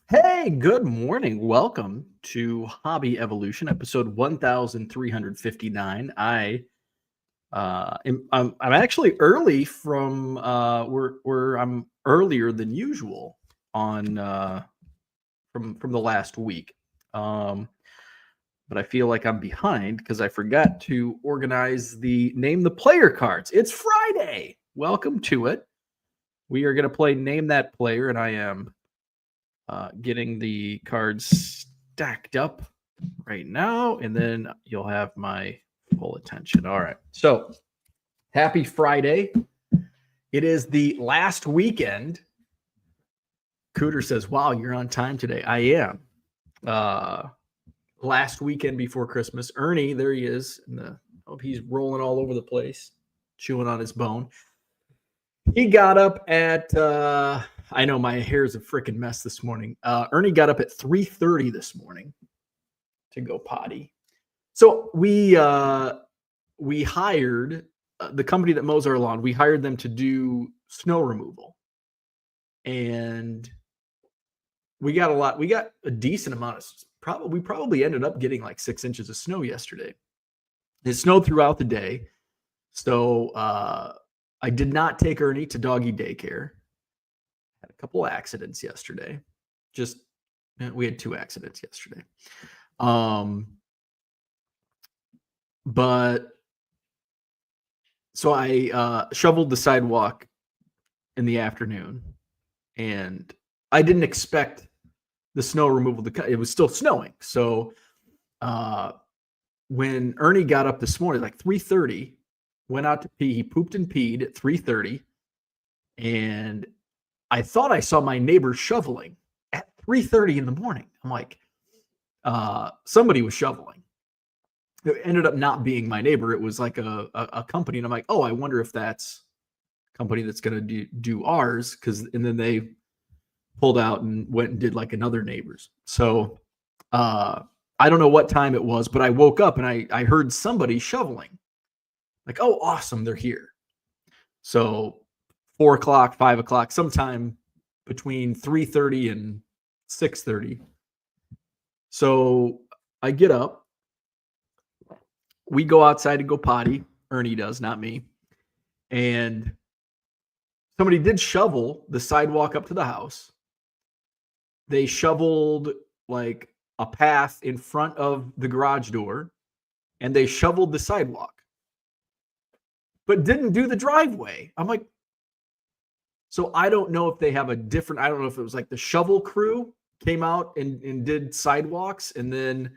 Hey, good morning. Welcome to Hobby Evolution, episode 1359. I'm actually early from where I'm earlier than usual on from the last week. Um, but I feel like I'm behind because I forgot to organize the name the player cards. It's Friday. Welcome to it. We are going to play Name That Player, and I am getting the cards stacked up right now, and then you'll have my full attention. All right. So happy Friday. It is the last weekend. Cooter says, wow, you're on time today. I am. Last weekend before Christmas. Ernie, there he is. He's rolling all over the place, chewing on his bone. He got up at I know my hair is a freaking mess this morning. Ernie got up at 3:30 this morning to go potty. So we hired the company that mows our lawn. We hired them to do snow removal, and we got a decent amount of we probably ended up getting like 6 inches of snow yesterday. It snowed throughout the day, so I did not take Ernie to doggy daycare. Had a couple accidents yesterday. We had 2 accidents yesterday. But so I shoveled the sidewalk in the afternoon, and I didn't expect the snow removal to cut. It was still snowing. So when Ernie got up this morning, like 3:30, went out to pee. He pooped and peed at 3:30, and I thought I saw my neighbor shoveling at 3:30 in the morning. I'm like, somebody was shoveling. It ended up not being my neighbor. It was like a company, and I'm like, oh, I wonder if that's a company that's going to do ours, and then they pulled out and went and did like another neighbor's. So I don't know what time it was, but I woke up and I heard somebody shoveling. Like, oh, awesome, they're here. So 4 o'clock, 5 o'clock, sometime between 3:30 and 6:30. So I get up. We go outside to go potty. Ernie does, not me. And somebody did shovel the sidewalk up to the house. They shoveled like a path in front of the garage door, and they shoveled the sidewalk, but didn't do the driveway. I'm like, so I don't know if they have a different, I don't know if it was like the shovel crew came out and did sidewalks, and then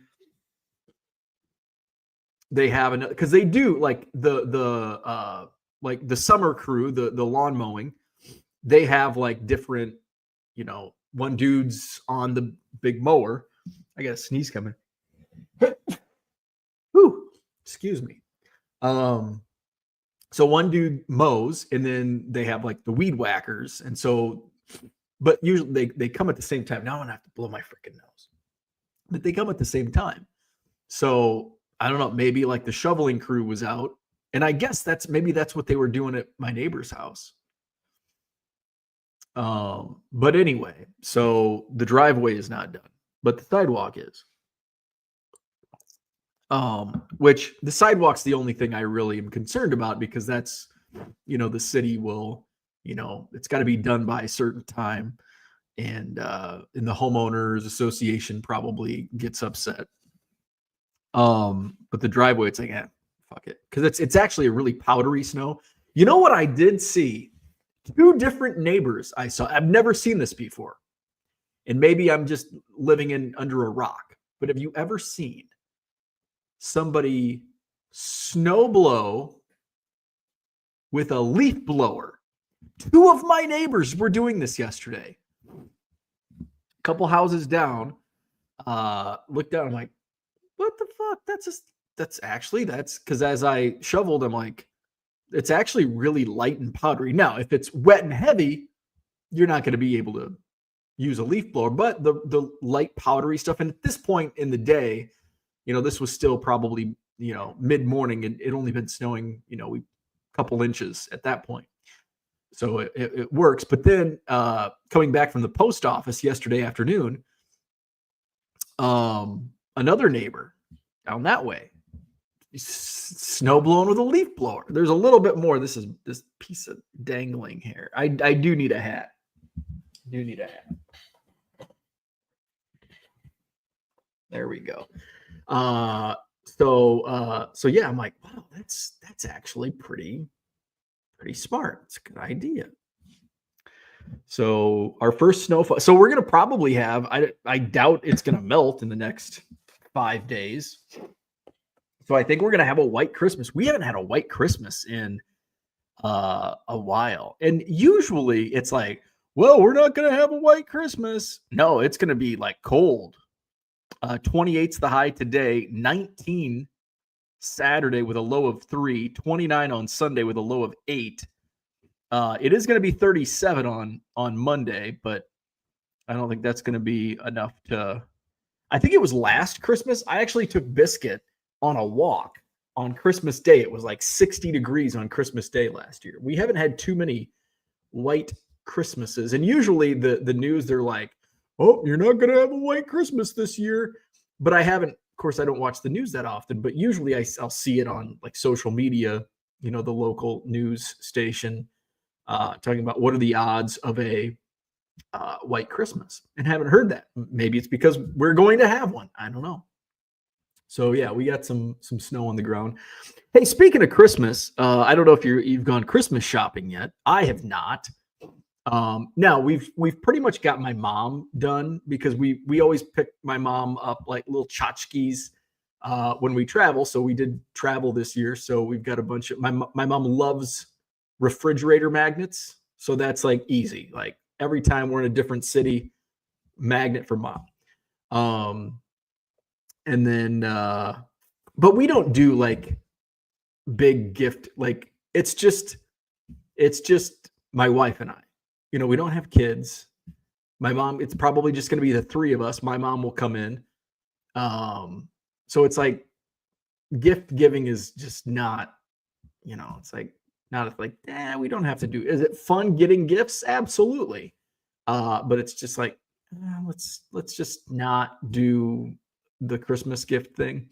they have another, because they do like the summer crew, the lawn mowing, they have like different, one dude's on the big mower. I got a sneeze coming. Whew, excuse me. So one dude mows, and then they have like the weed whackers, and so, but usually they come at the same time. Now I'm gonna have to blow my freaking nose, but they come at the same time. So I don't know, maybe like the shoveling crew was out, and I guess that's what they were doing at my neighbor's house. But anyway, so the driveway is not done, but the sidewalk is. Which the sidewalk's the only thing I really am concerned about, because that's, the city will, it's got to be done by a certain time, and the homeowners association probably gets upset. But the driveway, it's like, fuck it, because it's actually a really powdery snow. You know what I did see? 2 different neighbors I saw. I've never seen this before, and maybe I'm just living under a rock. But have you ever seen somebody snow blow with a leaf blower? 2 of my neighbors were doing this yesterday. A couple houses down. Looked down. I'm like, what the fuck? That's because as I shoveled, I'm like, it's actually really light and powdery. Now, if it's wet and heavy, you're not going to be able to use a leaf blower, but the light powdery stuff. And at this point in the day, this was still probably, mid-morning, and it only been snowing, a couple inches at that point. So it works. But then coming back from the post office yesterday afternoon, another neighbor down that way, snow blowing with a leaf blower. There's a little bit more. This piece of dangling hair. I do need a hat. There we go. So yeah, I'm like, wow, that's actually pretty smart. It's a good idea. So our first snowfall. So we're gonna probably have. I doubt it's gonna melt in the next 5 days. So I think we're gonna have a white Christmas. We haven't had a white Christmas in a while, and usually it's like, well, we're not gonna have a white Christmas. No, it's gonna be like cold. 28's the high today. 19 Saturday with a low of 3. 29 on Sunday with a low of 8. It is going to be 37 on Monday, but I don't think that's going to be enough to. I think it was last Christmas. I actually took Biscuit on a walk on Christmas Day. It was like 60 degrees on Christmas Day last year. We haven't had too many white Christmases, and usually the news, they're like, "Oh, you're not going to have a white Christmas this year." But I haven't. Of course, I don't watch the news that often, but usually I'll see it on like social media. The local news station. Talking about what are the odds of a white Christmas, and haven't heard that. Maybe it's because we're going to have one. I don't know. So yeah, we got some snow on the ground. Hey, speaking of Christmas, I don't know if you've gone Christmas shopping yet. I have not. Now we've pretty much got my mom done because we always pick my mom up like little tchotchkes when we travel. So we did travel this year. So we've got a bunch of my mom loves refrigerator magnets. So that's like easy. Like every time we're in a different city, magnet for mom. And then but we don't do like big gift. Like it's just my wife and I. We don't have kids. My mom, it's probably just going to be the three of us. My mom will come in. So it's like gift giving is just not, it's like not like, we don't have to do. Is it fun getting gifts? Absolutely. But it's just like, let's just not do the Christmas gift thing.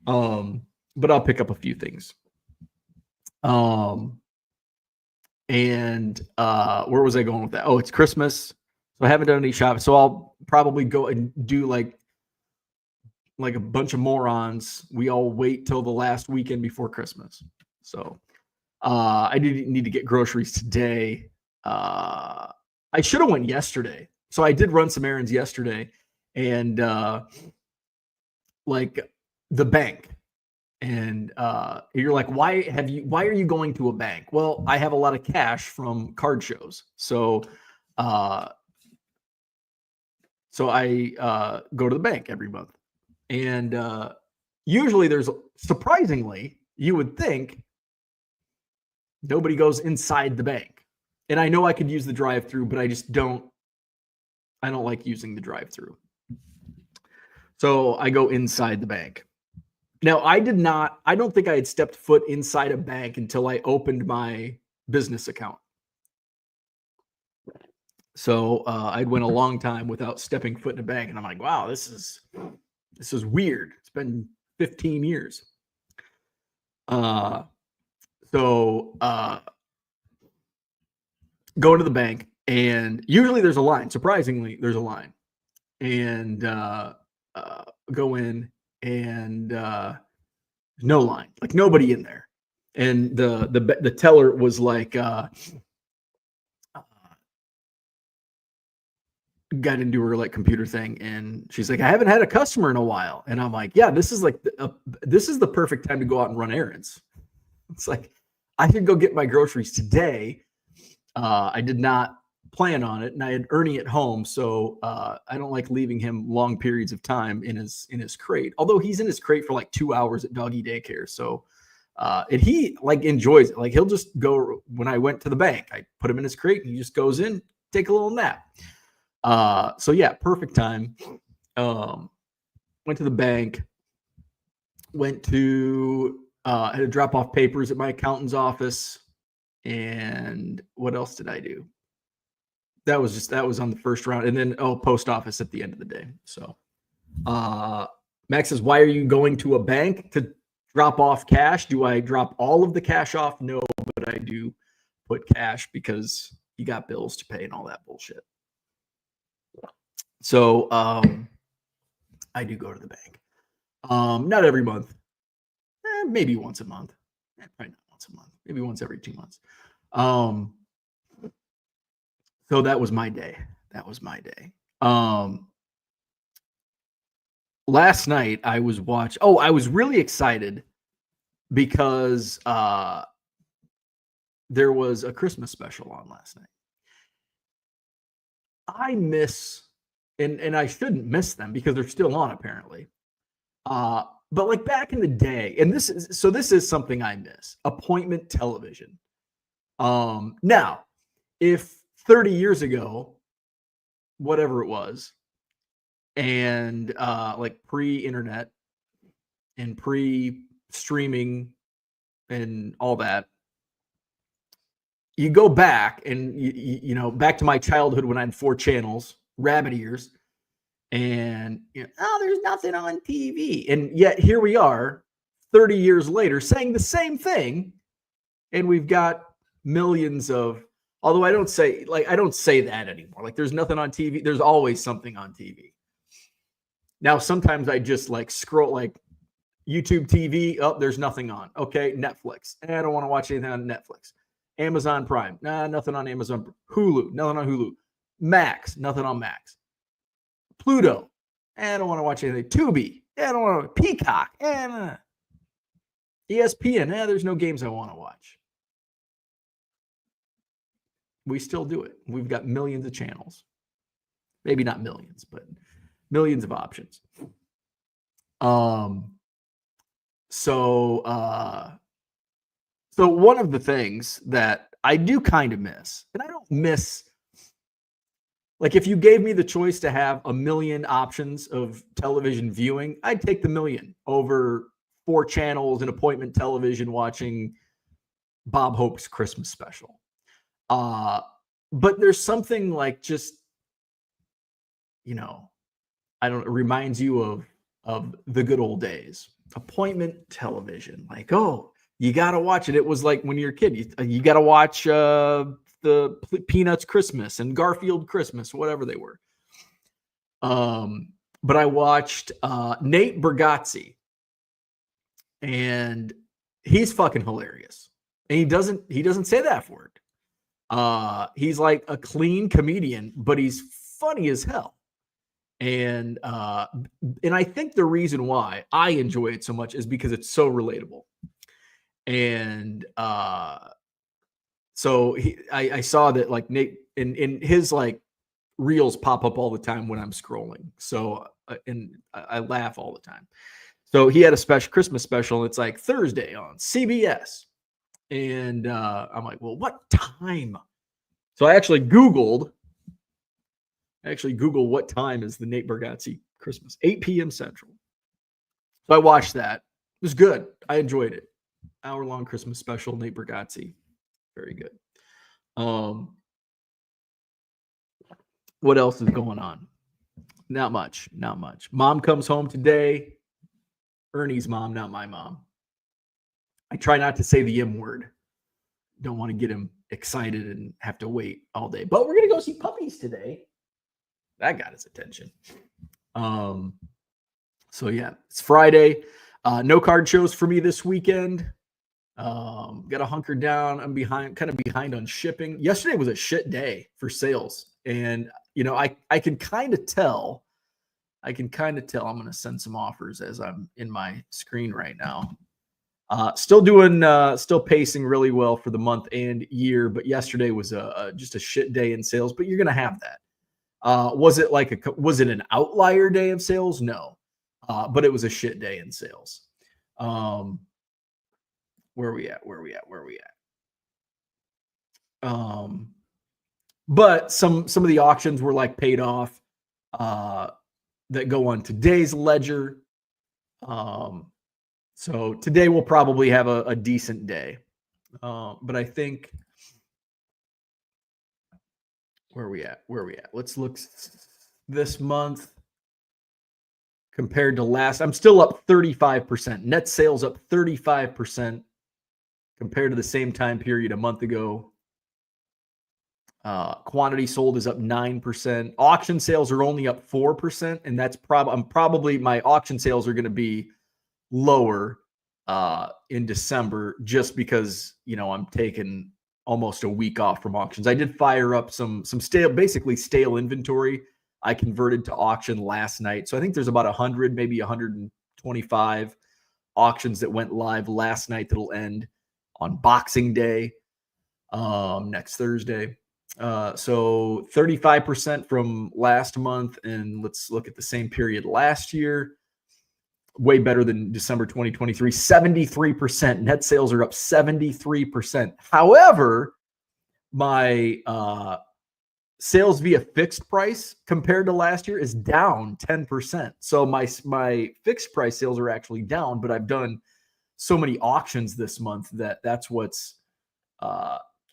But I'll pick up a few things. And where was I going with that? Oh, it's Christmas. So I haven't done any shopping. So I'll probably go and do like a bunch of morons. We all wait till the last weekend before Christmas. So I didn't need to get groceries today. I should have went yesterday. So I did run some errands yesterday, and like the bank. And you're like, why are you going to a bank? Well, I have a lot of cash from card shows. So I go to the bank every month. And usually surprisingly, you would think nobody goes inside the bank. And I know I could use the drive-through, but I don't like using the drive-through. So I go inside the bank. Now, I don't think I had stepped foot inside a bank until I opened my business account. So I'd went a long time without stepping foot in a bank. And I'm like, wow, this is weird. It's been 15 years. So go to the bank, and usually there's a line. Surprisingly, there's a line. And go in, and no line, like nobody in there. And the teller was like, got into her like computer thing, and she's like, I haven't had a customer in a while. And I'm like, yeah, this is like this is the perfect time to go out and run errands. It's like I could go get my groceries today. I did not plan on it, and I had Ernie at home, so I don't like leaving him long periods of time in his crate. Although he's in his crate for like 2 hours at doggy daycare, so and he like enjoys it. Like he'll just go. When I went to the bank, I put him in his crate, and he just goes in, take a little nap. So yeah, perfect time. Went to the bank. Went to had to drop off papers at my accountant's office. And what else did I do? That was on the first round. And then, post office at the end of the day. So Max says, why are you going to a bank to drop off cash? Do I drop all of the cash off? No, but I do put cash because you got bills to pay and all that bullshit. So I do go to the bank. Not every month. Maybe once a month. Probably not once a month. Maybe once every 2 months. So that was my day. Last night I was I was really excited because there was a Christmas special on last night. I miss, and I shouldn't miss them because they're still on apparently. But like back in the day, and this is something I miss: appointment television. Now, if 30 years ago, whatever it was, and like pre-internet and pre-streaming and all that, you go back and you know, back to my childhood when I had 4 channels, rabbit ears, and there's nothing on TV. And yet here we are 30 years later saying the same thing, and we've got millions of, although I don't say that anymore. Like there's nothing on TV. There's always something on TV. Now sometimes I just like scroll like YouTube TV. Oh, there's nothing on. Okay, Netflix. I don't want to watch anything on Netflix. Amazon Prime. Nah, nothing on Amazon. Hulu. Nothing on Hulu. Max. Nothing on Max. Pluto. I don't want to watch anything. Tubi. I don't want to. Peacock. ESPN. There's no games I want to watch. We still do it. We've got millions of channels. Maybe not millions, but millions of options. So one of the things that I do kind of miss, and I don't miss, like if you gave me the choice to have a million options of television viewing, I'd take the million over 4 channels and appointment television watching Bob Hope's Christmas special. But there's something like just, it reminds you of the good old days. Appointment television, like, you got to watch it. It was like when you're a kid, you got to watch the Peanuts Christmas and Garfield Christmas, whatever they were. But I watched Nate Bargatze, and he's fucking hilarious. And he doesn't say that word. He's like a clean comedian, but he's funny as hell. And I think the reason why I enjoy it so much is because it's so relatable. And so I saw that like Nate in his like reels pop up all the time when I'm scrolling. So and I laugh all the time. So he had a special Christmas special. And it's like Thursday on CBS. And I'm like, well, what time? So I actually Googled what time is the Nate Bargatze Christmas. 8 p.m. Central. So I watched that. It was good. I enjoyed it. Hour-long Christmas special, Nate Bargatze. Very good. What else is going on? Not much. Mom comes home today. Ernie's mom, not my mom. I try not to say the M word. Don't want to get him excited and have to wait all day. But we're going to go see puppies today. That got his attention. So yeah, it's Friday. No card shows for me this weekend. Got to hunker down. I'm kind of behind on shipping. Yesterday was a shit day for sales. And, I can kind of tell. I'm going to send some offers as I'm in my screen right now. Still pacing really well for the month and year. But yesterday was just a shit day in sales. But you're going to have that. Was it an outlier day of sales? No. But it was a shit day in sales. Where are we at? But some of the auctions were like paid off that go on today's ledger. So today we'll probably have a decent day. But I think Where are we at? Let's look this month compared to last. I'm still up 35%. Net sales up 35% compared to the same time period a month ago. Quantity sold is up 9%. Auction sales are only up 4%, and that's probably my auction sales are going to be lower in December just because I'm taking almost a week off from auctions. I did fire up some basically stale inventory. I converted to auction last night, so I think there's about 100, maybe 125 auctions that went live last night that'll end on Boxing Day next Thursday. So 35% from last month, and let's look at the same period last year. Way better than December 2023. 73%. Net sales are up 73%. However, my sales via fixed price compared to last year is down 10%. So my fixed price sales are actually down, but I've done so many auctions this month that's what's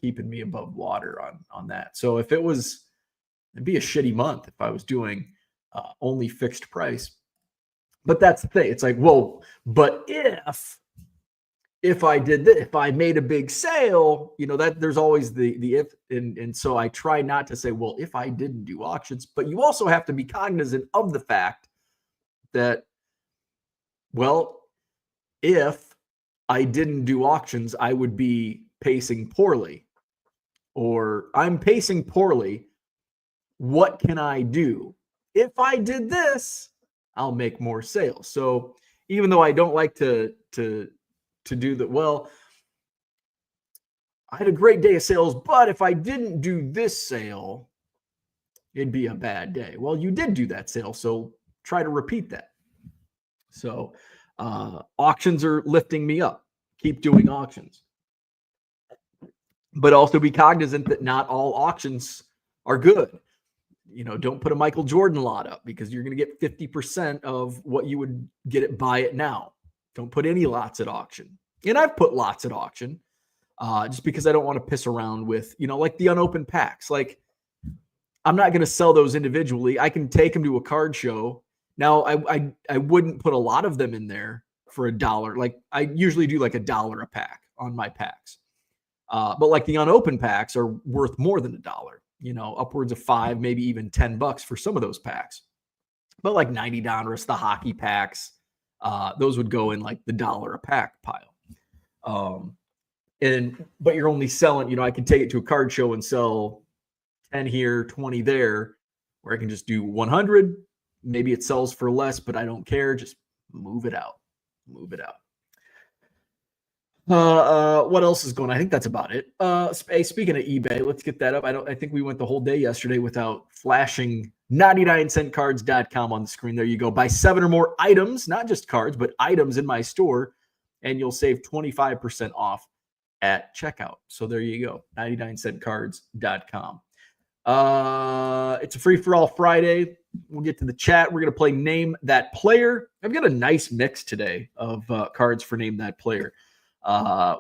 keeping me above water on that. So if it'd be a shitty month if I was doing only fixed price. But that's the thing. It's like, well, but if I did this, if I made a big sale, that there's always the if, and so I try not to say, well, if I didn't do auctions, but you also have to be cognizant of the fact that, well, if I didn't do auctions, I would be pacing poorly, or I'm pacing poorly. What can I do? If I did this, I'll make more sales. So even though I don't like to do that, well, I had a great day of sales, but if I didn't do this sale, it'd be a bad day. Well, you did do that sale, so try to repeat that. So auctions are lifting me up. Keep doing auctions. But also be cognizant that not all auctions are good. Don't put a Michael Jordan lot up because you're going to get 50% of what you would get at Buy It Now. Don't put any lots at auction. And I've put lots at auction just because I don't want to piss around with, like the unopened packs. Like, I'm not going to sell those individually. I can take them to a card show. Now, I wouldn't put a lot of them in there for $1. Like, I usually do like $1 a pack on my packs. But like the unopened packs are worth more than $1, upwards of $5, maybe even $10 for some of those packs. But like 90 Donruss, the hockey packs, those would go in like the $1 a pack pile. But you're only selling, I can take it to a card show and sell 10 here, 20 there, where I can just do 100. Maybe it sells for less, but I don't care. Just move it out. What else is going on? I think that's about it. Speaking of eBay, let's get that up. I think we went the whole day yesterday without flashing 99centcards.com on the screen. There you go. Buy 7 or more items, not just cards, but items in my store, and you'll save 25% off at checkout. So there you go. 99centcards.com. It's a free-for-all Friday. We'll get to the chat. We're going to play Name That Player. I've got a nice mix today of cards for Name That Player.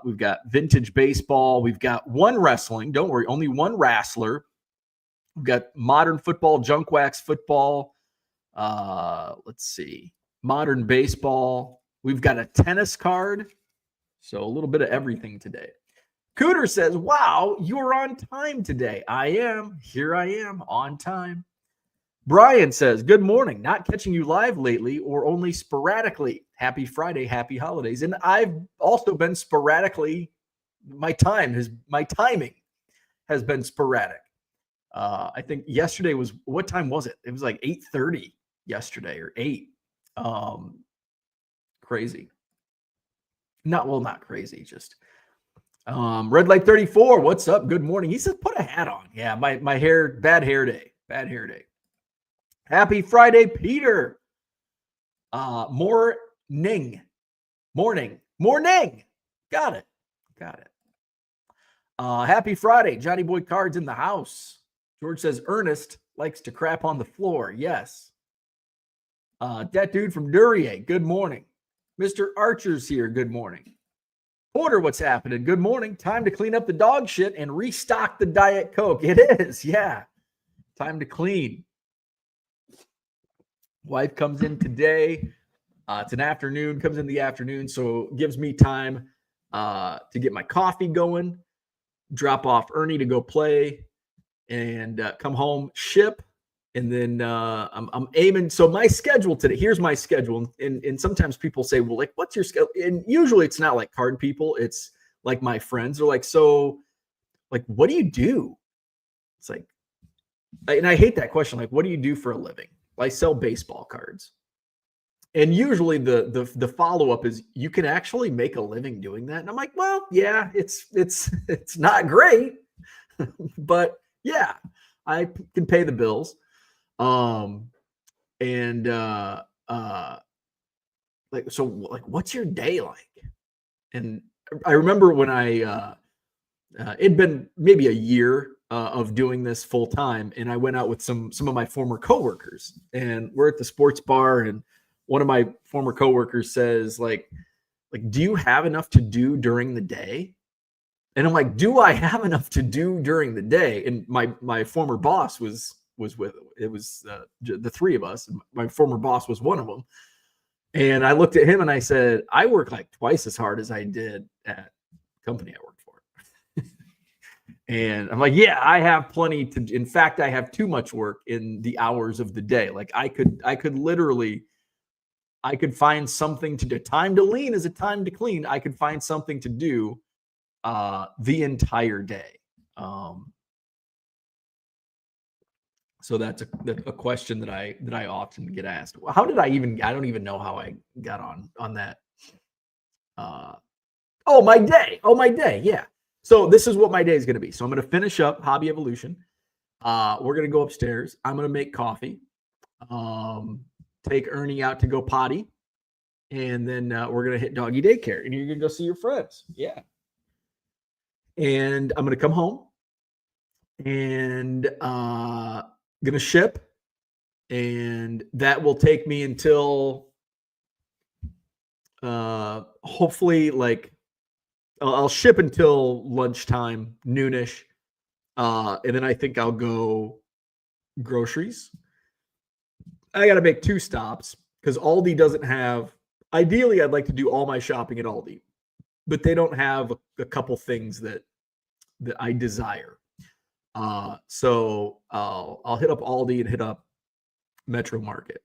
We've got vintage baseball. We've got one wrestling. Don't worry, only one wrestler. We've got modern football, junk wax football. Let's see, modern baseball. We've got a tennis card. So a little bit of everything today. Cooter says, wow, you're on time today. I am. Here I am on time. Brian says, good morning. Not catching you live lately or only sporadically. Happy Friday, happy holidays. And I've also been sporadically, my timing has been sporadic. I think yesterday was, what time was it? It was like 8:30 yesterday or 8. Crazy. Not crazy, just Red Light 34. What's up? Good morning. He says, put a hat on. Yeah, my hair, bad hair day. Happy Friday, Peter. Morning. Got it. Happy Friday. Johnny Boy Cards in the house. George says Ernest likes to crap on the floor. Yes. That dude from Duryea. Good morning. Mr. Archer's here. Good morning. Porter, what's happening? Good morning. Time to clean up the dog shit and restock the Diet Coke. It is. Yeah. Time to clean. Wife comes in today. It's an afternoon, comes in the afternoon, so it gives me time to get my coffee going, drop off Ernie to go play, and come home, ship, and then I'm aiming. So my schedule today, here's my schedule, and sometimes people say, well, like, what's your schedule? And usually it's not like card people, it's like my friends are like, so, like, what do you do? It's like, and I hate that question, like, what do you do for a living? I sell baseball cards. And usually the follow-up is, you can actually make a living doing that. And I'm like, well, yeah, it's not great, but yeah, I can pay the bills. And like, so, like, what's your day like? And I remember when it'd been maybe a year of doing this full time, and I went out with some of my former coworkers, and we're at the sports bar, and one of my former coworkers says, like, do you have enough to do during the day? And I'm like, do I have enough to do during the day? And my former boss was with it was the three of us. And my former boss was one of them. And I looked at him and I said, I work like twice as hard as I did at the company I worked for. And I'm like, yeah, I have plenty to. In fact, I have too much work in the hours of the day. Like, I could literally, I could find something to do. Time to lean is a time to clean. I could find something to do the entire day. So that's a question that I often get asked. How did I don't even know how I got on that. My day. Yeah. So this is what my day is going to be. So I'm going to finish up Hobby Evolution. We're going to go upstairs. I'm going to make coffee. Take Ernie out to go potty. And then we're going to hit doggy daycare. And you're going to go see your friends. Yeah. And I'm going to come home. And going to ship. And that will take me until hopefully, like, I'll ship until lunchtime, noonish. And then I think I'll go groceries. I got to make 2 stops because Aldi doesn't have, ideally, I'd like to do all my shopping at Aldi, but they don't have a couple things that I desire. So I'll hit up Aldi and hit up Metro Market,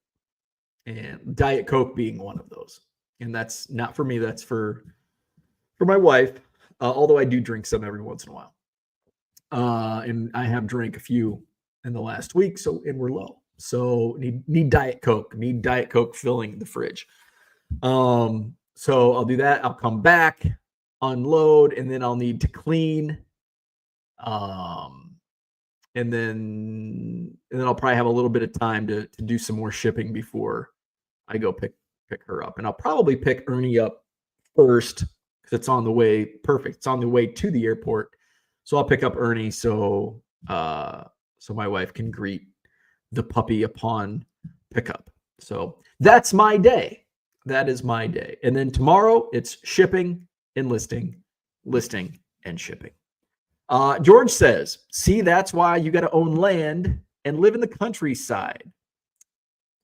and Diet Coke being one of those. And that's not for me, that's for my wife, although I do drink some every once in a while. And I have drank a few in the last week, and we're low. So need Diet Coke, filling the fridge. So I'll do that. I'll come back, unload, and then I'll need to clean. And then I'll probably have a little bit of time to do some more shipping before I go pick her up. And I'll probably pick Ernie up first, because it's on the way. Perfect. It's on the way to the airport. So I'll pick up Ernie so my wife can greet the puppy upon pickup. So that's my day. That is my day. And then tomorrow it's shipping and listing and shipping. George says, see, that's why you got to own land and live in the countryside.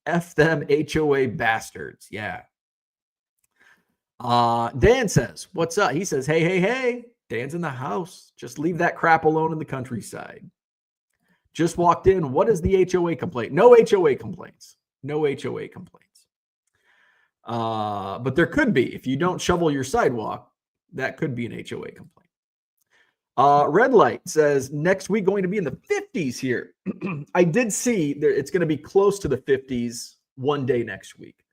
F them HOA bastards. Yeah. Dan says, what's up? He says, hey. Dan's in the house. Just leave that crap alone in the countryside. Just walked in. What is the HOA complaint? No HOA complaints. But there could be. If you don't shovel your sidewalk, that could be an HOA complaint. Red Light says, next week going to be in the 50s here. I did see there, it's going to be close to the 50s one day next week.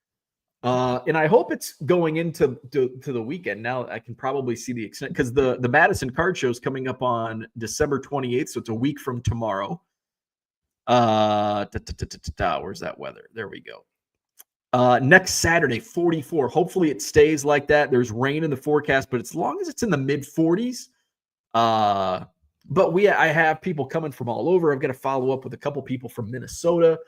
And I hope it's going into the weekend. Now I can probably see the extent, because the Madison Card Show is coming up on December 28th. So it's a week from tomorrow. Where's that weather? There we go. Next Saturday, 44. Hopefully it stays like that. There's rain in the forecast, but as long as it's in the mid 40s, but I have people coming from all over. I've got to follow up with a couple people from Minnesota,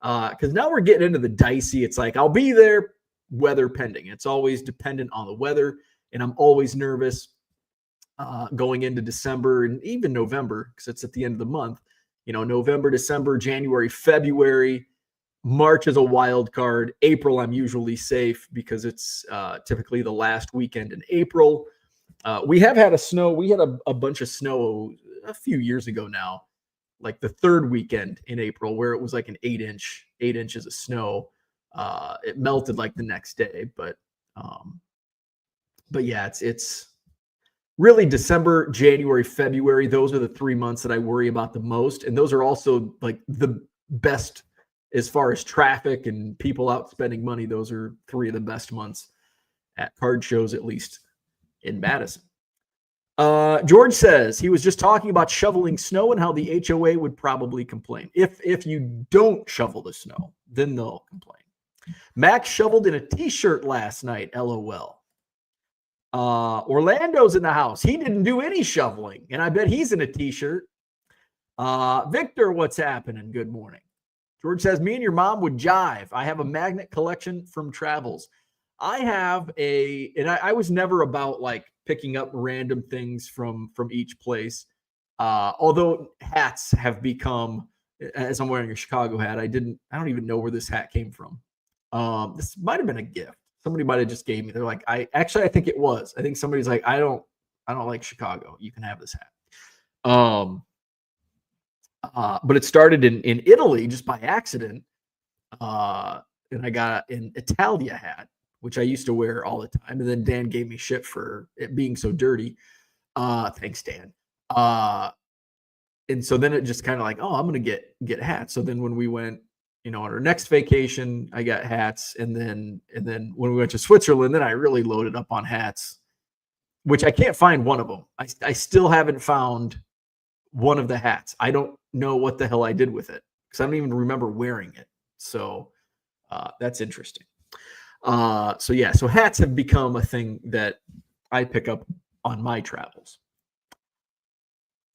because now we're getting into the dicey. It's like, I'll be there, weather pending. It's always dependent on the weather, and I'm always nervous going into December and even November, because it's at the end of the month. November, December, January, February. March is a wild card. April, I'm usually safe because it's typically the last weekend in April. We have had we had a bunch of snow a few years ago now, like the third weekend in April, where it was like an 8 inches of snow. It melted like the next day, but yeah, it's really December, January, February. Those are the 3 months that I worry about the most, and those are also like the best as far as traffic and people out spending money. Those are 3 of the best months at card shows, at least in Madison. George says he was just talking about shoveling snow and how the HOA would probably complain. If you don't shovel the snow, then they'll complain. Max shoveled in a t-shirt last night, LOL. Orlando's in the house. He didn't do any shoveling, and I bet he's in a t-shirt. Victor, what's happening? Good morning. George says, me and your mom would jive. I have a magnet collection from travels. I have and I was never about like picking up random things from each place. Although hats have become, as I'm wearing a Chicago hat, I don't even know where this hat came from. This might've been a gift. Somebody might've just gave me. They're like, I think it was. I think somebody's like, I don't like Chicago. You can have this hat. But it started in Italy just by accident. And I got an Italia hat, which I used to wear all the time. And then Dan gave me shit for it being so dirty. Thanks, Dan. And so then it just kind of like, I'm going to get hats. So then when we went, on our next vacation, I got hats. And then when we went to Switzerland, then I really loaded up on hats, which I can't find one of them. I still haven't found one of the hats. I don't know what the hell I did with it because I don't even remember wearing it. So that's interesting. So hats have become a thing that I pick up on my travels.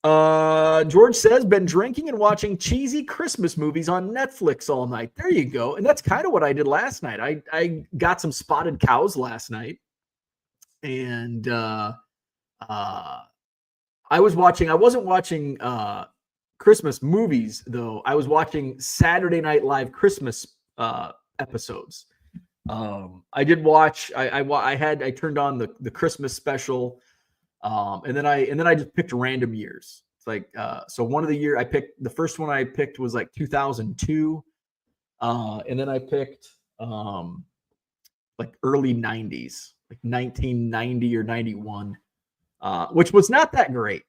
George says, been drinking and watching cheesy Christmas movies on Netflix all night. There you go. And that's kind of what I did last night. I got some Spotted Cows last night. And I wasn't watching Christmas movies, though. I was watching Saturday Night Live Christmas episodes. I did watch. I turned on the Christmas special, and then I just picked random years. It's like so one of the year I picked, the first one I picked was like 2002, and then I picked like early 90s, like 1990 or 91, which was not that great.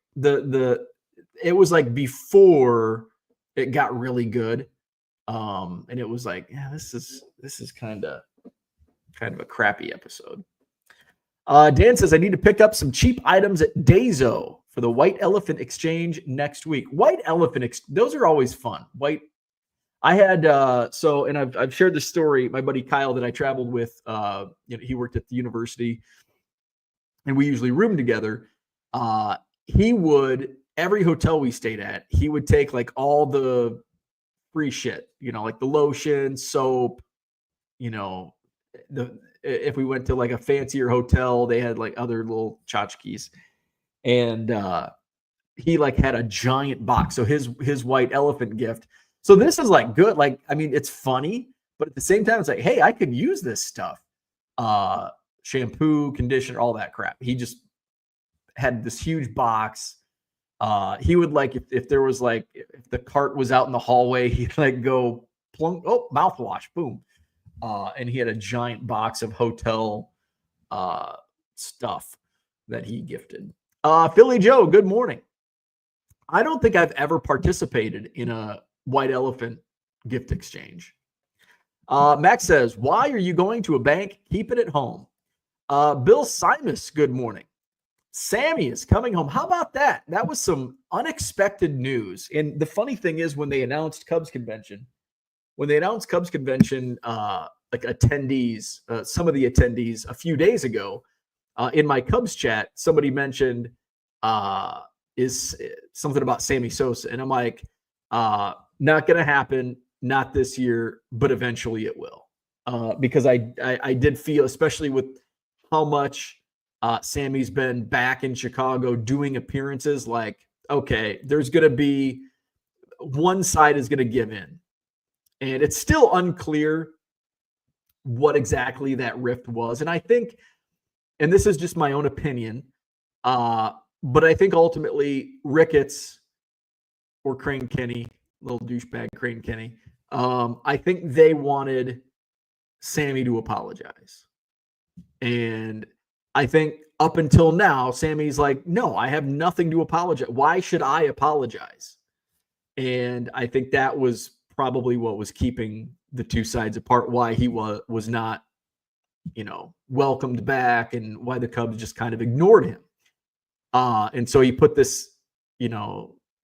It was like before it got really good, and it was like, yeah, this is kind of a crappy episode. Dan says, I need to pick up some cheap items at Daiso for the White Elephant Exchange next week. White Elephant, those are always fun. I had, and I've shared this story. My buddy Kyle that I traveled with, he worked at the university and we usually roomed together. He would, every hotel we stayed at, he would take like all the free shit, like the lotion, soap, if we went to like a fancier hotel, they had like other little tchotchkes, and he like had a giant box. So his White Elephant gift. So this is like good. Like, I mean, it's funny, but at the same time, it's like, hey, I could use this stuff. Shampoo, conditioner, all that crap. He just had this huge box. He would like, if there was like, if the cart was out in the hallway, he'd like go plunk, mouthwash, boom. And he had a giant box of hotel stuff that he gifted. Philly Joe, good morning. I don't think I've ever participated in a White Elephant gift exchange. Max says, why are you going to a bank? Keep it at home. Bill Simus, good morning. Sammy is coming home. How about that? That was some unexpected news. And the funny thing is, when they announced Cubs Convention, like attendees, some of the attendees a few days ago, in my Cubs chat, somebody mentioned is something about Sammy Sosa. And I'm like, not going to happen, not this year, but eventually it will. Because I did feel, especially with how much Sammy's been back in Chicago doing appearances, like, okay, there's going to be one side is going to give in. And it's still unclear what exactly that rift was. And I think, and this is just my own opinion, but I think ultimately Ricketts or Crane Kenny, little douchebag Crane Kenny, I think they wanted Sammy to apologize. And I think up until now, Sammy's like, no, I have nothing to apologize. Why should I apologize? And I think that was probably what was keeping the two sides apart, why he was not, welcomed back and why the Cubs just kind of ignored him. And so he put this,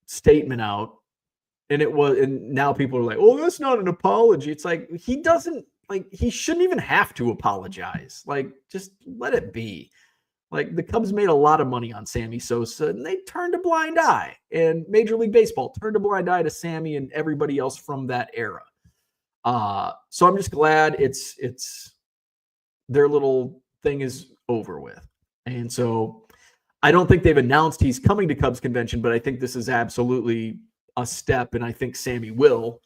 statement out, and now people are like, oh, that's not an apology. It's like, he shouldn't even have to apologize. Like, just let it be. Like, the Cubs made a lot of money on Sammy Sosa, and they turned a blind eye. And Major League Baseball turned a blind eye to Sammy and everybody else from that era. So I'm just glad it's their little thing is over with. And so I don't think they've announced he's coming to Cubs convention, but I think this is absolutely a step, and I think Sammy will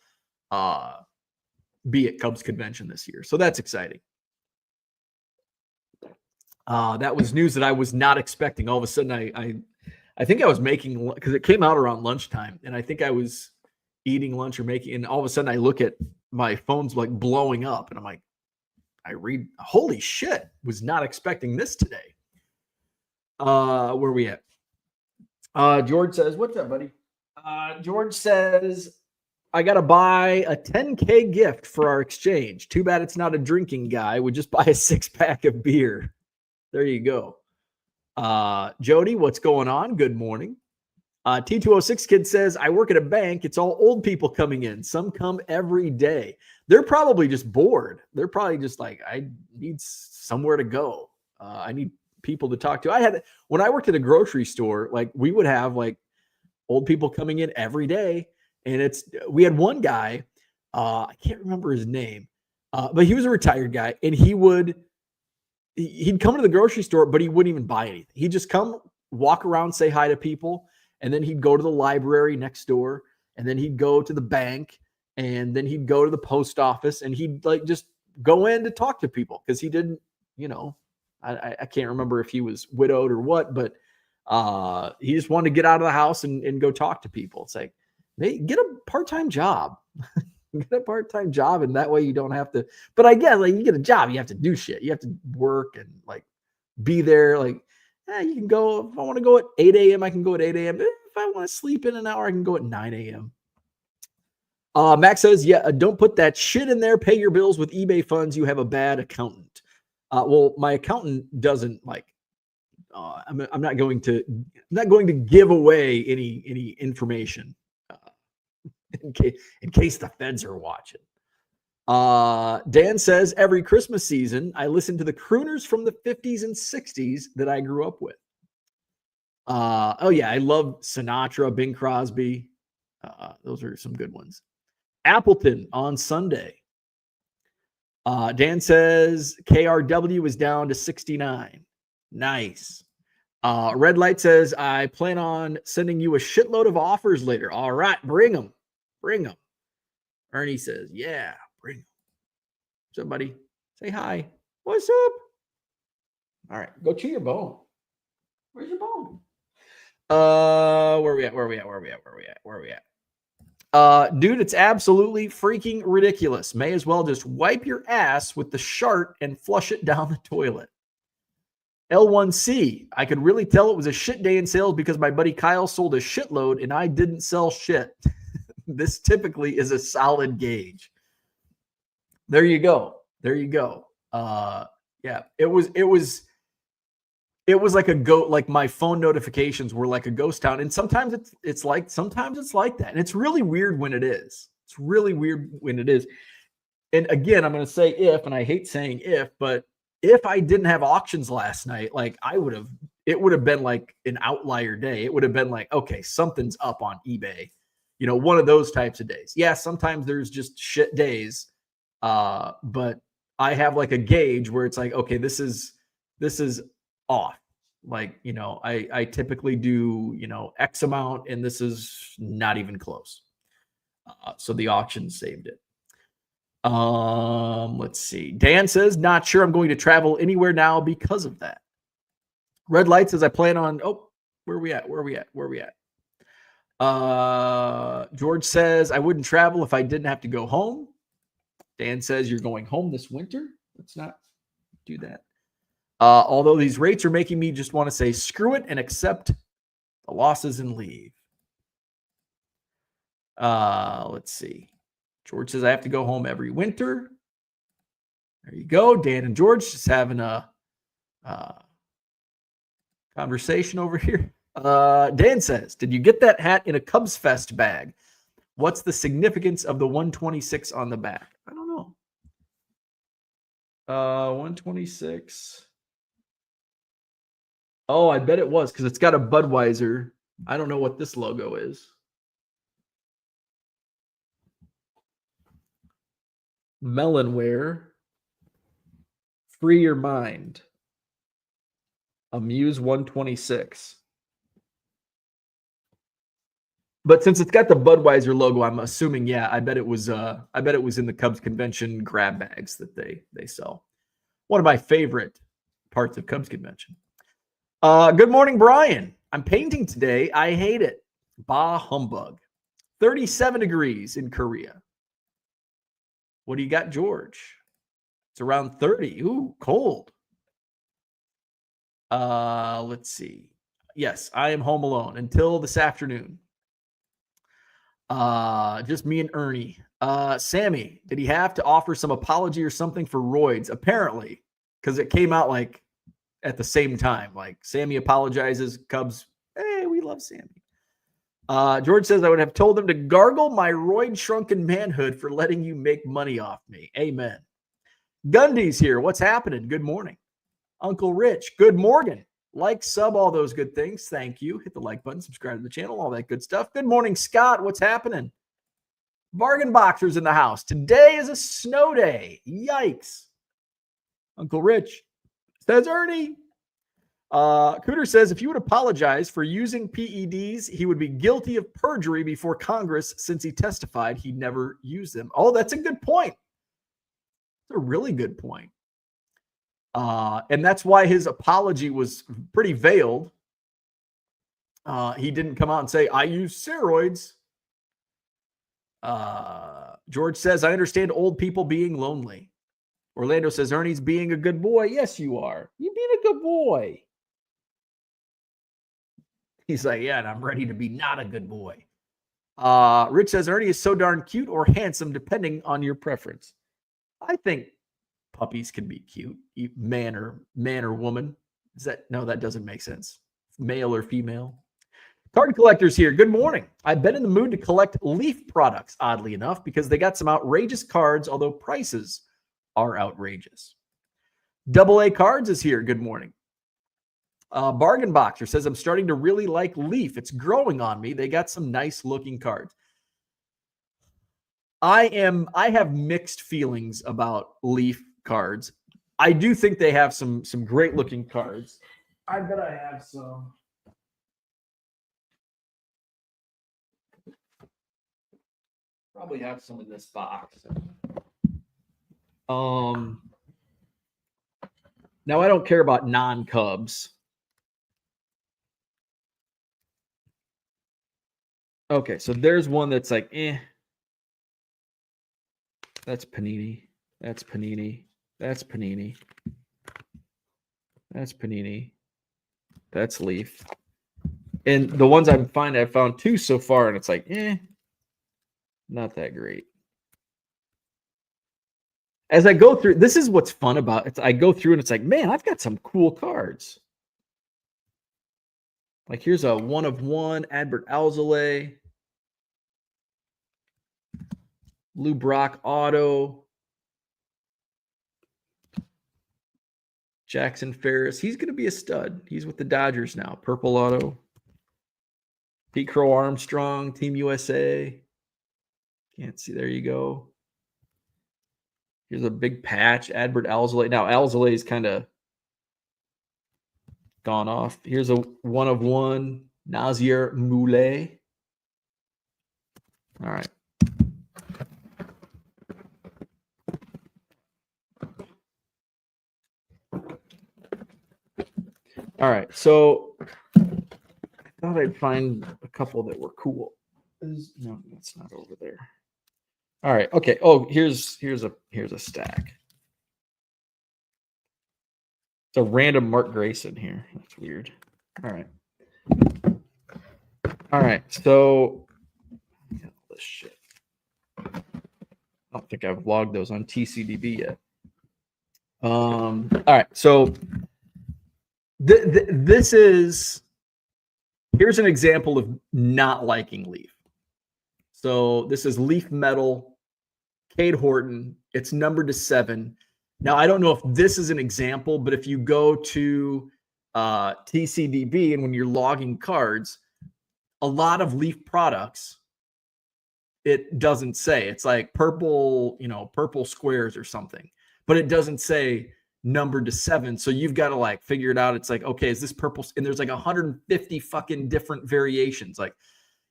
be at Cubs convention this year. So that's exciting. That was news that I was not expecting. All of a sudden, I think I was making, because it came out around lunchtime, and I think I was eating lunch or making, and all of a sudden I look at my phone's like blowing up, and I'm like, I read, holy shit, was not expecting this today. Where we at? George says, what's up, buddy? George says, I got to buy a $10K gift for our exchange. Too bad it's not a drinking guy. Would just buy a 6-pack of beer. There you go. Jody, what's going on? Good morning. T206 kid says, I work at a bank. It's all old people coming in. Some come every day. They're probably just bored. They're probably just like, I need somewhere to go. I need people to talk to. When I worked at a grocery store, like, we would have like old people coming in every day. And we had one guy, I can't remember his name, but he was a retired guy, and he'd come to the grocery store, but he wouldn't even buy anything. He'd just come, walk around, say hi to people, and then he'd go to the library next door, and then he'd go to the bank, and then he'd go to the post office, and he'd like just go in to talk to people, because he didn't, I can't remember if he was widowed or what, but he just wanted to get out of the house and go talk to people. It's like, hey, get a part-time job. Get a part-time job, and that way you don't have to. But I guess, like, you get a job, you have to do shit. You have to work and like be there. Like, you can go, if I want to go at 8 a.m., I can go at 8 a.m. If I want to sleep in an hour, I can go at 9 a.m. Max says, don't put that shit in there. Pay your bills with eBay funds. You have a bad accountant. Well, my accountant doesn't like. I'm not going to give away any information in case the feds are watching. Dan says, every Christmas season, I listen to the crooners from the 50s and 60s that I grew up with. I love Sinatra, Bing Crosby. Those are some good ones. Appleton on Sunday. Dan says, KRW is down to 69. Nice. Red Light says, I plan on sending you a shitload of offers later. All right, bring them. Ernie says, yeah, bring them. Somebody say hi. What's up? All right, go chew your bone. Where's your bone? Where we at? Dude, it's absolutely freaking ridiculous. May as well just wipe your ass with the shart and flush it down the toilet. L1C, I could really tell it was a shit day in sales because my buddy Kyle sold a shitload and I didn't sell shit. This typically is a solid gauge. There you go. Yeah, it was like a go, like my phone notifications were like a ghost town. And sometimes it's like that. And it's really weird when it is. And again, I'm going to say if, and I hate saying if, but if I didn't have auctions last night, like it would have been like an outlier day. It would have been like, okay, something's up on eBay, one of those types of days. Yeah, sometimes there's just shit days. But I have like a gauge where it's like, okay, this is off. Like, I typically do, X amount, and this is not even close. So the auction saved it. Let's see. Dan says, not sure I'm going to travel anywhere now because of that. Red Light says, I plan on, where are we at? George says, I wouldn't travel if I didn't have to go home. Dan says, you're going home this winter. Let's not do that. Although these rates are making me just want to say screw it and accept the losses and leave. Let's see. George says, I have to go home every winter. There you go. Dan and George just having a conversation over here. Dan says, did you get that hat in a Cubs Fest bag? What's the significance of the 126 on the back? I don't know. 126. Oh, I bet it was because it's got a Budweiser. I don't know what this logo is. Melonware. Free your mind. Amuse 126. But since it's got the Budweiser logo, I'm assuming, yeah, I bet it was in the Cubs convention grab bags that they sell. One of my favorite parts of Cubs convention. Good morning, Brian. I'm painting today. I hate it. Bah humbug. 37 degrees in Korea. What do you got, George? It's around 30. Ooh, cold. Let's see. Yes, I am home alone until this afternoon. Just me and Ernie. Sammy, did he have to offer some apology or something for roids? Apparently, because it came out like at the same time. Like Sammy apologizes, Cubs, hey, we love Sammy. George says I would have told them to gargle my roid shrunken manhood for letting you make money off me. Amen. Gundy's here. What's happening? Good morning. Uncle Rich. Good morning. Like, sub, all those good things. Thank you. Hit the like button, subscribe to the channel, all that good stuff. Good morning, Scott. What's happening? Bargain Boxers in the house. Today is a snow day. Yikes. Uncle Rich. Says Ernie. Cooter says, if you would apologize for using PEDs, he would be guilty of perjury before Congress since he testified he never used them. Oh, that's a good point. That's a really good point. And that's why his apology was pretty veiled. He didn't come out and say, I use steroids. George says, I understand old people being lonely. Orlando says, Ernie's being a good boy. Yes, you are. You're being a good boy. He's like, yeah, and I'm ready to be not a good boy. Rich says, Ernie is so darn cute or handsome, depending on your preference. I think puppies can be cute, man or woman. No, that doesn't make sense. Male or female. Card collectors here. Good morning. I've been in the mood to collect Leaf products, oddly enough, because they got some outrageous cards, although prices are outrageous. AA Cards is here. Good morning. Bargain Boxer says, I'm starting to really like Leaf. It's growing on me. They got some nice looking cards. I have mixed feelings about Leaf cards. I do think they have some great looking cards. I bet I have some. Probably have some in this box. Now I don't care about non-Cubs. Okay, so there's one that's like, That's Panini. That's Panini. That's Panini. That's Panini. That's Leaf. And the ones I've found two so far, and it's like, not that great. As I go through, this is what's fun about it. I go through and it's like, man, I've got some cool cards. Like here's a 1/1 Adbert Alzolay. Lou Brock auto. Jackson Ferris. He's going to be a stud. He's with the Dodgers now. Purple auto. Pete Crow Armstrong, Team USA. Can't see. There you go. Here's a big patch. Adbert Alzolay. Now, Alzolay is kind of gone off. Here's a 1/1 Nazier Moulet. All right. All right, so I thought I'd find a couple that were cool. No, that's not over there. All right, okay. Oh, here's a stack. It's a random Mark Grayson here. That's weird. All right. All right, so this shit. I don't think I've logged those on TCDB yet. All right, so this is, here's an example of not liking Leaf. So this is Leaf Metal, Cade Horton. It's numbered to 7. Now, I don't know if this is an example, but if you go to TCDB and when you're logging cards, a lot of Leaf products, it doesn't say. It's like purple, purple squares or something, but it doesn't say numbered to 7. So you've got to like figure it out. It's like, okay, is this purple? And there's like 150 fucking different variations. Like,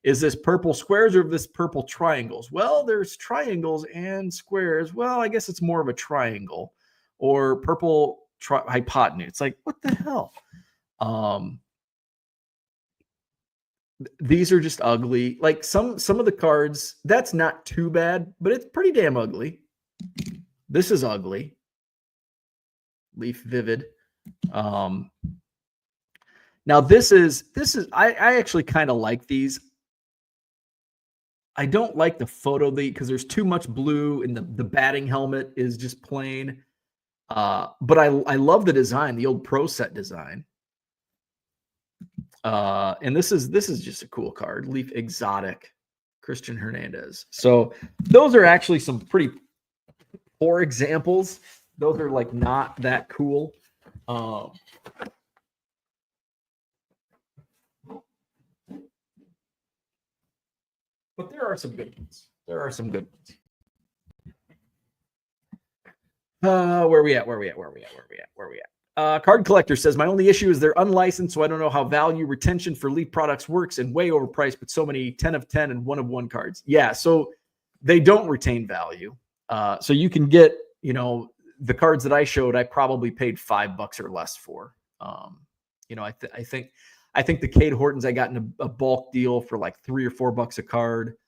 is this purple squares or this purple triangles? Well, there's triangles and squares. Well, I guess it's more of a triangle, or purple hypotenuse. It's like, what the hell? These are just ugly. Like some of the cards, that's not too bad, but it's pretty damn ugly. This is ugly. Leaf Vivid. Now this is I actually kind of like these. I don't like the photo because there's too much blue, and the batting helmet is just plain. But I love the design, the old Pro Set design. And this is just a cool card. Leaf Exotic, Christian Hernandez. So those are actually some pretty poor examples. Those are like not that cool. But there are some good ones. Where we at? Card Collector says, my only issue is they're unlicensed, so I don't know how value retention for Leaf products works, and way overpriced, but so many 10 of 10 and 1 of 1 cards. Yeah, so they don't retain value. So you can get, the cards that I showed, I probably paid $5 or less for. I think the Cade Hortons I got in a bulk deal for like $3 or $4 a card.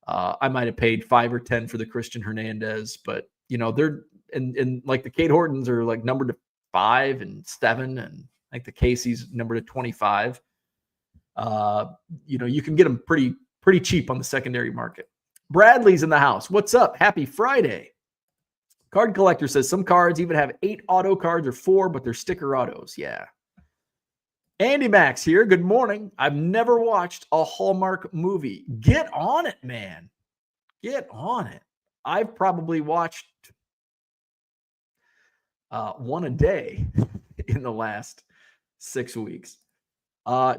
I might have paid 5 or 10 for the Christian Hernandez, but they're and like the Cade Hortons are like numbered to 5 and 7, and like the Casey's numbered to 25. You can get them pretty cheap on the secondary market. Bradley's in the house. What's up? Happy Friday. Card Collector says some cards even have 8 auto cards or 4, but they're sticker autos. Yeah. Andy Max here. Good morning. I've never watched a Hallmark movie. Get on it, man. Get on it. I've probably watched one a day in the last 6 weeks.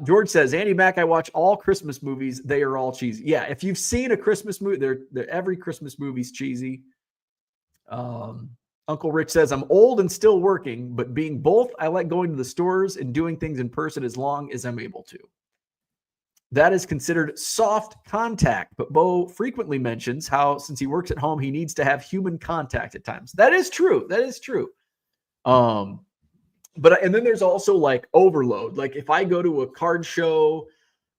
George says, Andy Mac, I watch all Christmas movies. They are all cheesy. Yeah, if you've seen a Christmas movie, every Christmas movie's cheesy. Uncle Rich says, I'm old and still working, but being both, I like going to the stores and doing things in person as long as I'm able to. That is considered soft contact, but Bo frequently mentions how, since he works at home, he needs to have human contact at times. That is true. But and then there's also like overload. Like if I go to a card show,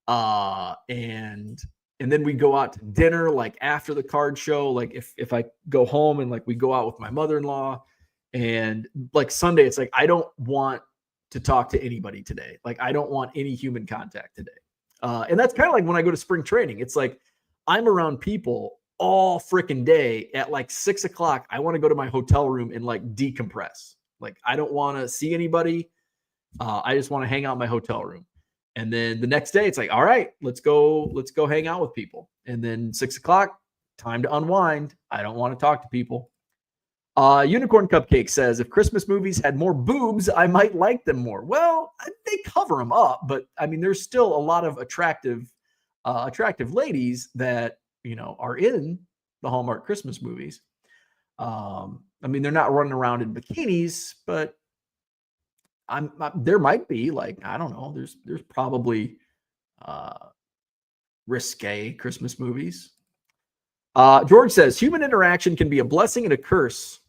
and then we go out to dinner, like after the card show, like if I go home and like we go out with my mother-in-law, and like Sunday, it's like, I don't want to talk to anybody today. Like I don't want any human contact today. And that's kind of like when I go to spring training, it's like I'm around people all freaking day. At like 6 o'clock, I want to go to my hotel room and like decompress. Like I don't want to see anybody. I just want to hang out in my hotel room. And then the next day, it's like, all right, let's go hang out with people. And then 6 o'clock, time to unwind. I don't want to talk to people. Unicorn Cupcake says, if Christmas movies had more boobs, I might like them more. Well, they cover them up, but I mean, there's still a lot of attractive ladies that, are in the Hallmark Christmas movies. I mean, they're not running around in bikinis, but there might be, like, I don't know. There's probably risque Christmas movies. George says, human interaction can be a blessing and a curse.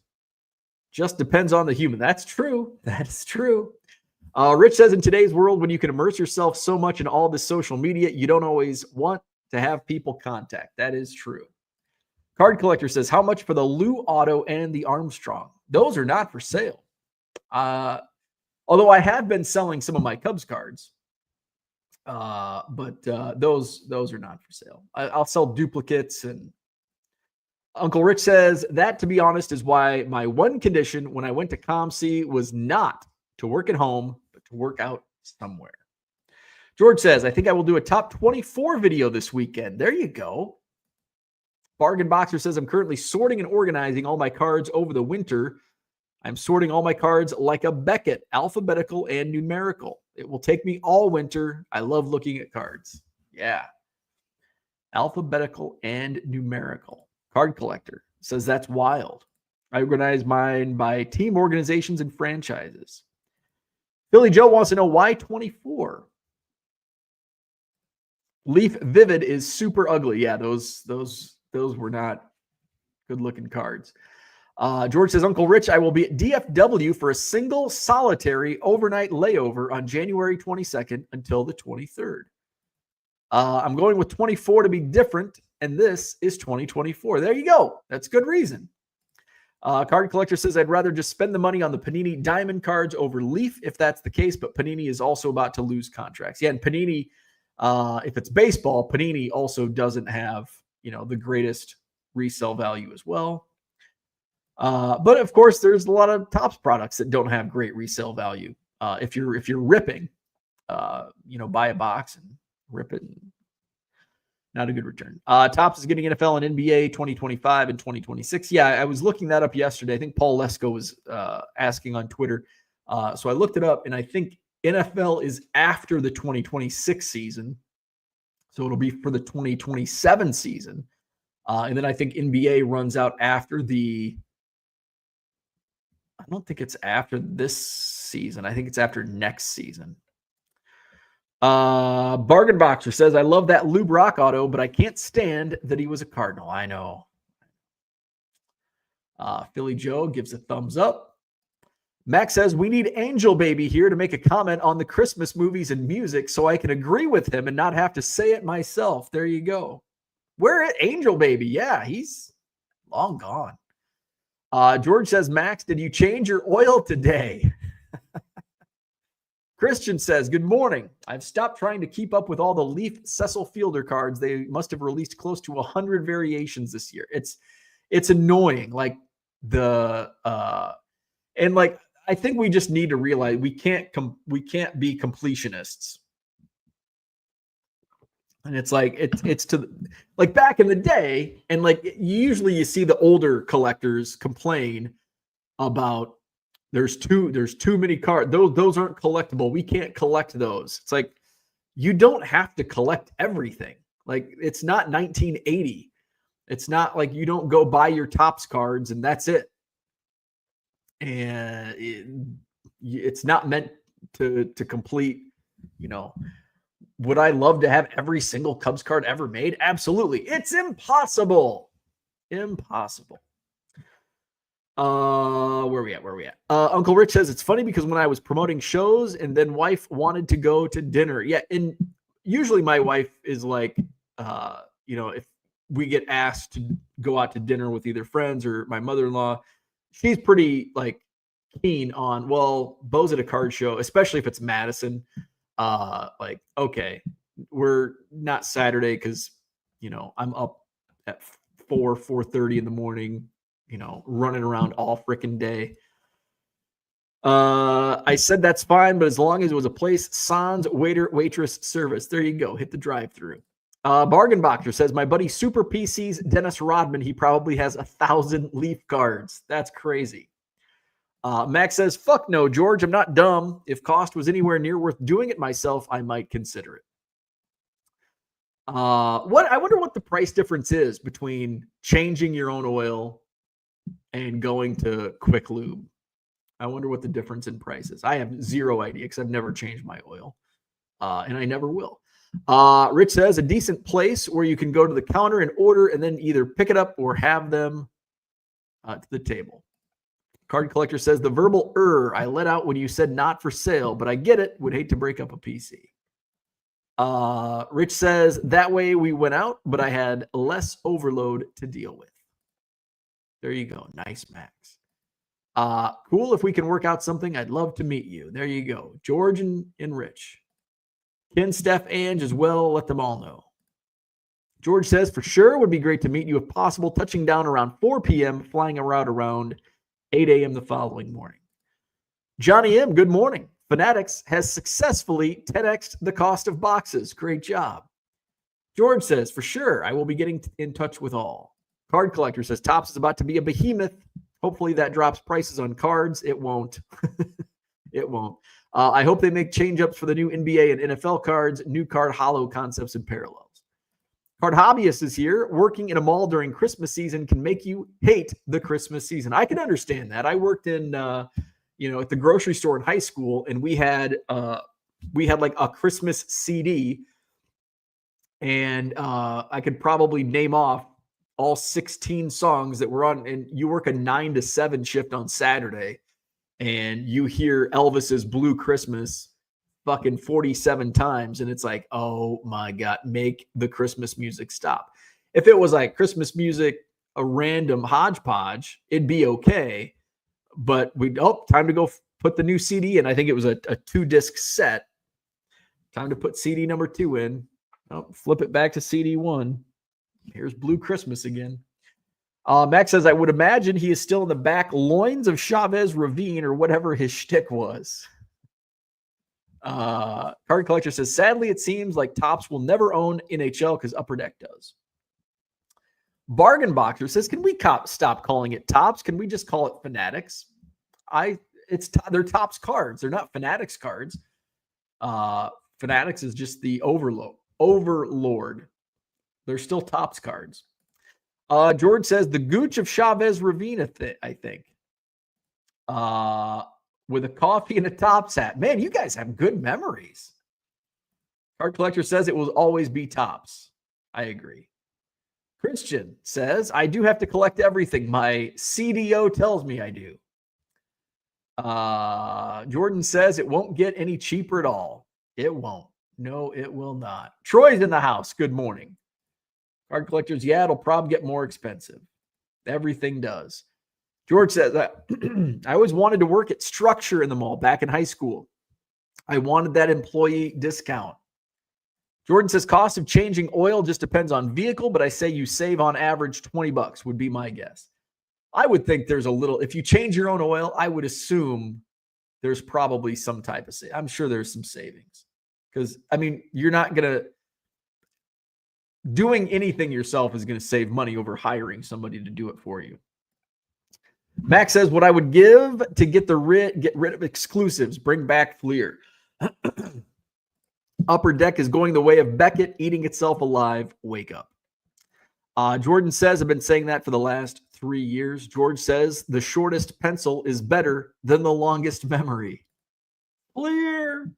Just depends on the human. That's true. That is true. Rich says, in today's world, when you can immerse yourself so much in all this social media, you don't always want to have people contact. That is true. Card Collector says, how much for the Lou Auto and the Armstrong? Those are not for sale. Although I have been selling some of my Cubs cards, but those are not for sale. I'll sell duplicates. And Uncle Rich says, that, to be honest, is why my one condition when I went to ComC was not to work at home, but to work out somewhere. George says, I think I will do a top 24 video this weekend. There you go. Bargain Boxer says, I'm currently sorting and organizing all my cards over the winter. I'm sorting all my cards like a Beckett, alphabetical and numerical. It will take me all winter. I love looking at cards. Yeah. Alphabetical and numerical. Card Collector says, that's wild. I organize mine by team, organizations, and franchises. Billy Joe wants to know why 24. Leaf Vivid is super ugly. Yeah, those were not good-looking cards. George says, Uncle Rich, I will be at DFW for a single solitary overnight layover on January 22nd until the 23rd. I'm going with 24 to be different, and this is 2024. There you go. That's good reason. Card Collector says, I'd rather just spend the money on the Panini Diamond cards over Leaf if that's the case, but Panini is also about to lose contracts. Yeah, and Panini, if it's baseball, Panini also doesn't have, the greatest resale value as well. But of course, there's a lot of Topps products that don't have great resale value. If you're ripping, buy a box and rip it. Not a good return. Topps is getting NFL and NBA 2025 and 2026. Yeah, I was looking that up yesterday. I think Paul Lesko was asking on Twitter. So I looked it up, and I think NFL is after the 2026 season. So it'll be for the 2027 season. And then I think NBA runs out after I don't think it's after this season. I think it's after next season. Bargain Boxer says, I love that Lou Brock auto, but I can't stand that he was a Cardinal. I know. Philly Joe gives a thumbs up. Max says, we need Angel Baby here to make a comment on the Christmas movies and music so I can agree with him and not have to say it myself. There you go. Where is Angel Baby? Yeah, he's long gone. George says, Max, did you change your oil today? Christian says, good morning. I've stopped trying to keep up with all the Leaf Cecil Fielder cards. They must have released close to 100 variations this year. It's annoying. Like I think we just need to realize we can't be completionists. And it's like, it's to like back in the day. And like, usually you see the older collectors complain about, there's too many cards. Those aren't collectible. We can't collect those. It's like, you don't have to collect everything. Like, it's not 1980. It's not like you don't go buy your Topps cards and that's it. And it's not meant to complete, would I love to have every single Cubs card ever made? Absolutely. It's impossible. Impossible. Where are we at? Uncle Rich says, it's funny because when I was promoting shows and then wife wanted to go to dinner. Yeah. And usually my wife is like, if we get asked to go out to dinner with either friends or my mother-in-law, she's pretty like keen on, well, Bo's at a card show, especially if it's Madison. Like, okay, we're not Saturday because, I'm up at 4:30 in the morning, running around all freaking day. I said that's fine, but as long as it was a place, sans waiter, waitress service. There you go. Hit the drive-through. Bargain Boxer says, my buddy Super PC's Dennis Rodman, he probably has 1,000 Leaf cards. That's crazy. Max says, fuck no, George, I'm not dumb. If cost was anywhere near worth doing it myself, I might consider it. I wonder what the price difference is between changing your own oil and going to Quick Lube. I wonder what the difference in price is. I have zero idea because I've never changed my oil, and I never will. Rich says, a decent place where you can go to the counter and order and then either pick it up or have them to the table. Card Collector says, the verbal I let out when you said not for sale, but I get it. Would hate to break up a PC. Rich says, that way we went out, but I had less overload to deal with. There you go. Nice, Max. Cool. If we can work out something, I'd love to meet you. There you go. George and Rich. Ken, Steph, Ange as well. Let them all know. George says, for sure, would be great to meet you if possible, touching down around 4 p.m., flying around 8 a.m. the following morning. Johnny M., good morning. Fanatics has successfully 10x'd the cost of boxes. Great job. George says, for sure, I will be getting in touch with all. Card Collector says, Topps is about to be a behemoth. Hopefully that drops prices on cards. It won't. It won't. I hope they make change-ups for the new NBA and NFL cards, new card holo concepts and parallels. Card Hobbyist is here. Working in a mall during Christmas season can make you hate the Christmas season. I can understand that. I worked in, at the grocery store in high school, and we had like a Christmas CD, and I could probably name off all 16 songs that were on. And you work a 9 to 7 shift on Saturday, and you hear Elvis's Blue Christmas fucking 47 times, and it's like, oh my God, make the Christmas music stop. If it was like Christmas music, a random hodgepodge, it'd be okay. But time to go put the new CD in. I think it was a 2-disc set. Time to put CD number 2 in. Flip it back to CD 1. Here's Blue Christmas again. Max says, I would imagine he is still in the back loins of Chavez Ravine or whatever his shtick was. Card Collector says, sadly, it seems like Topps will never own NHL because Upper Deck does. Bargain Boxer says, can we stop calling it Topps? Can we just call it Fanatics? They're Topps cards. They're not Fanatics cards. Fanatics is just the overlord. They're still Topps cards. George says, the Gooch of Chavez Ravine, I think. With a coffee and a Topps hat. Man, you guys have good memories. Card Collector says it will always be Topps. I agree. Christian says, I do have to collect everything. My CDO tells me I do. Jordan says it won't get any cheaper at all. It won't. No, it will not. Troy's in the house. Good morning. Card Collectors, yeah, it'll probably get more expensive. Everything does. George says, I always wanted to work at Structure in the mall back in high school. I wanted that employee discount. Jordan says, cost of changing oil just depends on vehicle, but I say you save on average $20 would be my guess. I would think there's a little, if you change your own oil, I would assume there's probably some type of, I'm sure there's some savings. Because, you're not going to, doing anything yourself is going to save money over hiring somebody to do it for you. Max says, what I would give to get rid of exclusives, bring back Fleer. Upper Deck is going the way of Beckett, eating itself alive. Wake up. Jordan says, I've been saying that for the last 3 years. George says, the shortest pencil is better than the longest memory. Fleer.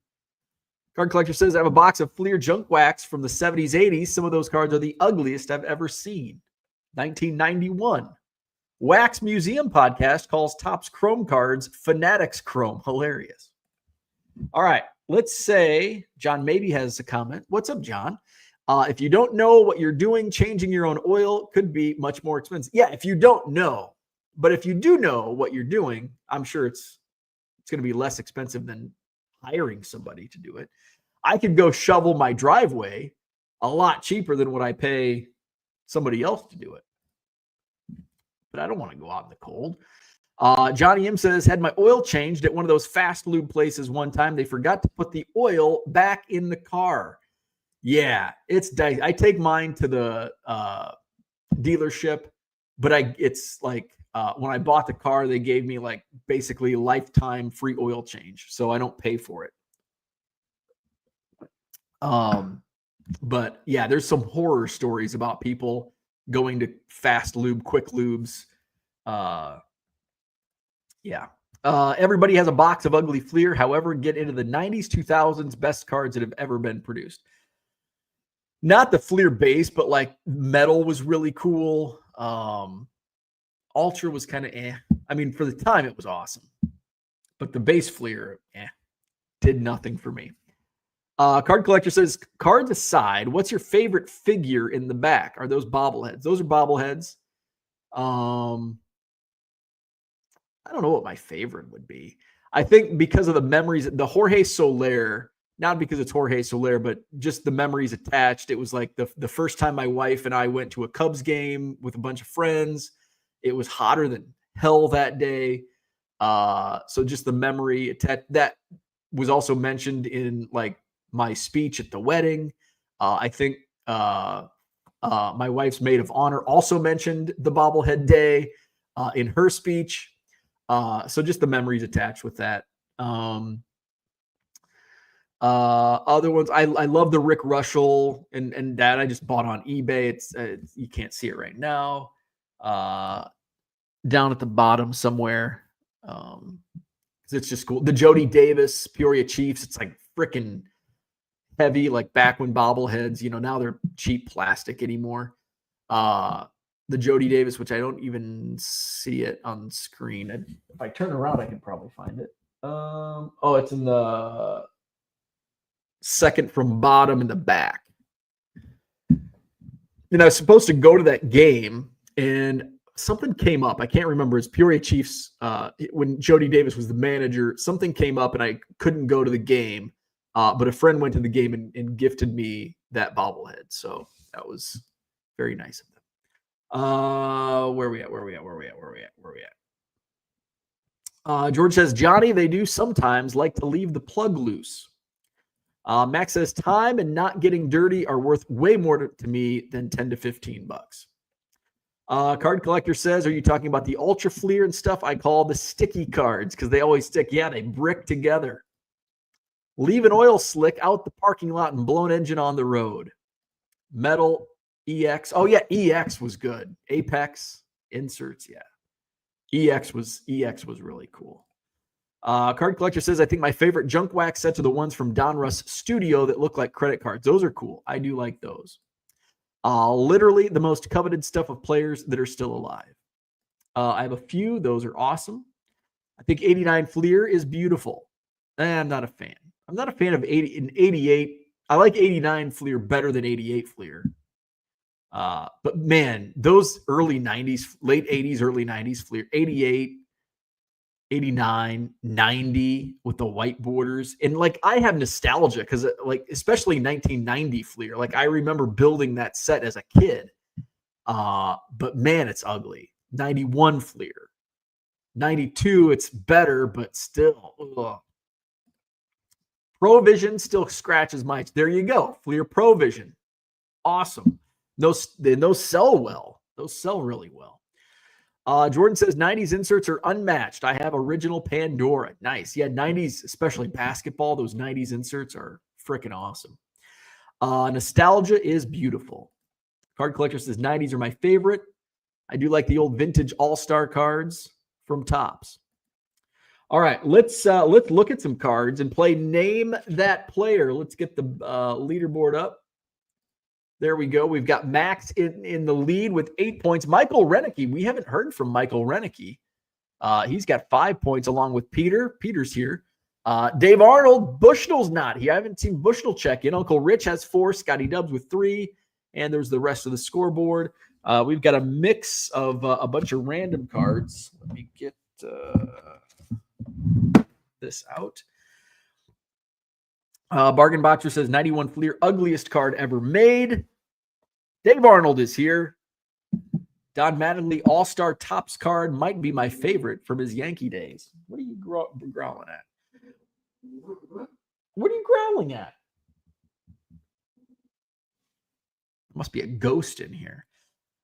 Card Collector says, I have a box of Fleer junk wax from the 70s, 80s. Some of those cards are the ugliest I've ever seen. 1991. Wax Museum podcast calls Topps Chrome cards Fanatics Chrome. Hilarious. All right. Let's say John maybe has a comment. What's up, John? If you don't know what you're doing, changing your own oil could be much more expensive. Yeah, if you don't know. But if you do know what you're doing, I'm sure it's going to be less expensive than hiring somebody to do it. I could go shovel my driveway a lot cheaper than what I pay somebody else to do it. But I don't want to go out in the cold. Johnny M says, had my oil changed at one of those fast lube places one time. They forgot to put the oil back in the car. Yeah, it's dicey. I take mine to the dealership, but it's like when I bought the car, they gave me like basically lifetime free oil change. So I don't pay for it. But yeah, there's some horror stories about people going to fast lube, quick lubes. Everybody has a box of ugly Fleer. However, get into the 90s, 2000s, best cards that have ever been produced. Not the Fleer base, but like metal was really cool. Ultra was kind of eh. I mean, for the time, it was awesome. But the base Fleer, did nothing for me. Card Collector says, cards aside, what's your favorite figure in the back? Are those bobbleheads? Those are bobbleheads. I don't know what my favorite would be. I think because of the memories, the Jorge Soler, not because it's Jorge Soler, but just the memories attached. It was like the first time my wife and I went to a Cubs game with a bunch of friends. It was hotter than hell that day. So just the memory attached. That was also mentioned in like my speech at the wedding. I think my wife's maid of honor also mentioned the bobblehead day in her speech. So just the memories attached with that. Other ones, I love the Rick Russell and that I just bought on eBay. It's you can't see it right now. Down at the bottom somewhere. It's just cool. The Jody Davis Peoria Chiefs. It's like freaking heavy, like back when bobbleheads. Now they're cheap plastic anymore. The Jody Davis, which I don't even see it on screen. If I turn around, I can probably find it. It's in the second from bottom in the back. And I was supposed to go to that game, and something came up. I can't remember. It's Peoria Chiefs. When Jody Davis was the manager, something came up, and I couldn't go to the game. But a friend went to the game and gifted me that bobblehead. So that was very nice of them. Where are we at? George says, Johnny, they do sometimes like to leave the plug loose. Max says, time and not getting dirty are worth way more to me than 10 to 15 bucks. Card Collector says, are you talking about the Ultra Fleer and stuff? I call the sticky cards because they always stick. Yeah, they brick together. Leave an oil slick out the parking lot and blown engine on the road. Metal EX. Oh, yeah, EX was good. Apex inserts, yeah. EX was really cool. Card Collector says, I think my favorite junk wax sets are the ones from Donruss Studio that look like credit cards. Those are cool. I do like those. Literally the most coveted stuff of players that are still alive. I have a few. Those are awesome. I think 89 Fleer is beautiful. I'm not a fan. I'm not a fan of 88. I like 89 Fleer better than 88 Fleer. But man, those early 90s, late 80s, early 90s Fleer, 88, 89, 90 with the white borders. And like I have nostalgia because like especially 1990 Fleer. Like I remember building that set as a kid. But man, it's ugly. 91 Fleer. 92, it's better, but still. Ugh. Provision still scratches my. There you go. Fleer Provision. Awesome. Those sell well. Those sell really well. Jordan says 90s inserts are unmatched. I have original Pandora. Nice. Yeah, 90s, especially basketball, those 90s inserts are freaking awesome. Nostalgia is beautiful. Card Collector says 90s are my favorite. I do like the old vintage all-star cards from Topps. All right, let's look at some cards and play Name That Player. Let's get the leaderboard up. There we go. We've got Max in the lead with 8 points. Michael Renicky. We haven't heard from Michael Renicky. He's got 5 points along with Peter. Peter's here. Dave Arnold. Bushnell's not here. I haven't seen Bushnell check in. Uncle Rich has 4. Scotty Dubs with 3. And there's the rest of the scoreboard. We've got a mix of a bunch of random cards. Let me get this out. Bargain Boxer says 91 Fleer, ugliest card ever made. Dave Arnold is here. Don Mattingly All-Star Topps card might be my favorite from his Yankee days. What are you growling at? What are you growling at? Must be a ghost in here.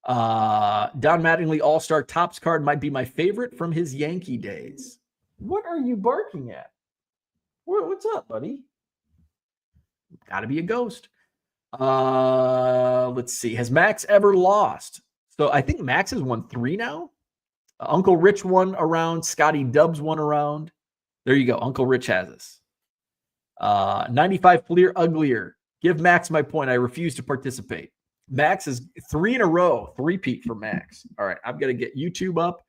Don Mattingly All-Star Topps card might be my favorite from his Yankee days. What are you barking at? What's up, buddy? Got to be a ghost. Let's see. Has Max ever lost? So I think Max has won 3 now. Uncle Rich won a round. Scotty Dubs won a round. There you go. Uncle Rich has us. 95 Fleer uglier. Give Max my point. I refuse to participate. Max is 3 in a row. 3-peat for Max. All right, I've got to get YouTube up.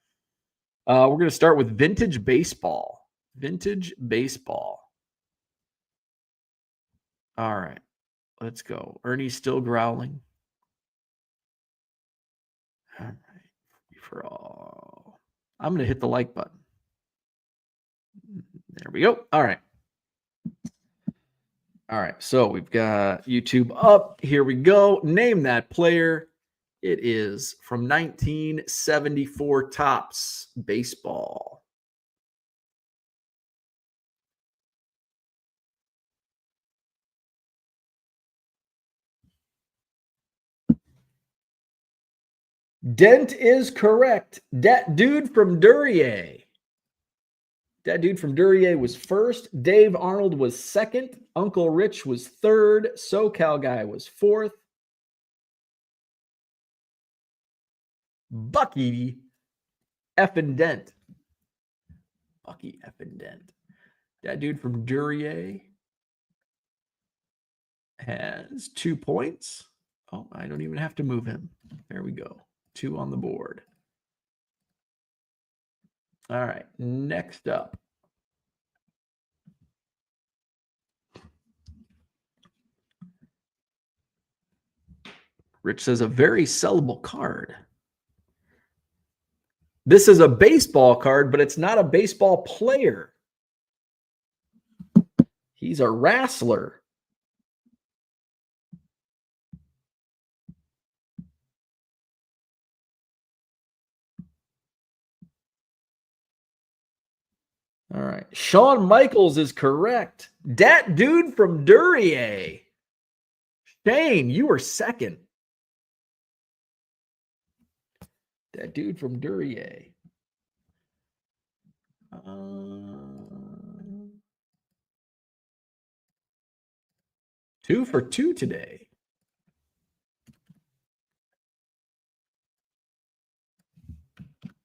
We're going to start with vintage baseball. Vintage baseball. All right, let's go. Ernie's still growling. All right, for all. I'm going to hit the like button. There we go. All right. All right, so we've got YouTube up. Here we go. Name that player. It is from 1974 Topps Baseball. Dent is correct. That dude from Duryea. That dude from Duryea was first. Dave Arnold was second. Uncle Rich was third. SoCal Guy was fourth. Bucky effing Dent. Bucky effing Dent. That dude from Duryea has 2 points. Oh, I don't even have to move him. There we go. 2 on the board. All right, next up. Rich says a very sellable card. This is a baseball card, but it's not a baseball player. He's a wrestler. All right. Shawn Michaels is correct. That dude from Duryea. Shane, you were second. That dude from Duryea. 2 for 2 today.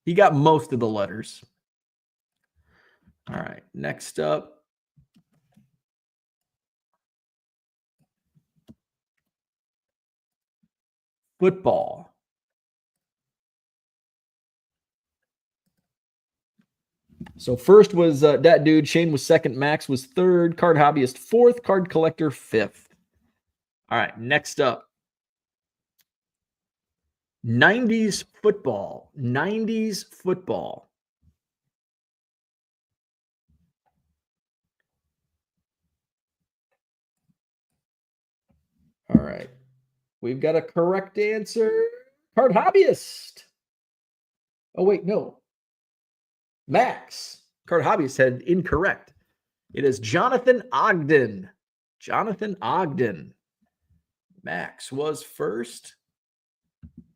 He got most of the letters. All right, next up. Football. So first was that dude. Shane was second. Max was third. Card hobbyist fourth. Card collector fifth. All right, next up. 90s football. 90s football. All right. We've got a correct answer. Card hobbyist. Oh, wait, no. Max. Card hobbyist had incorrect. It is Jonathan Ogden. Jonathan Ogden. Max was first.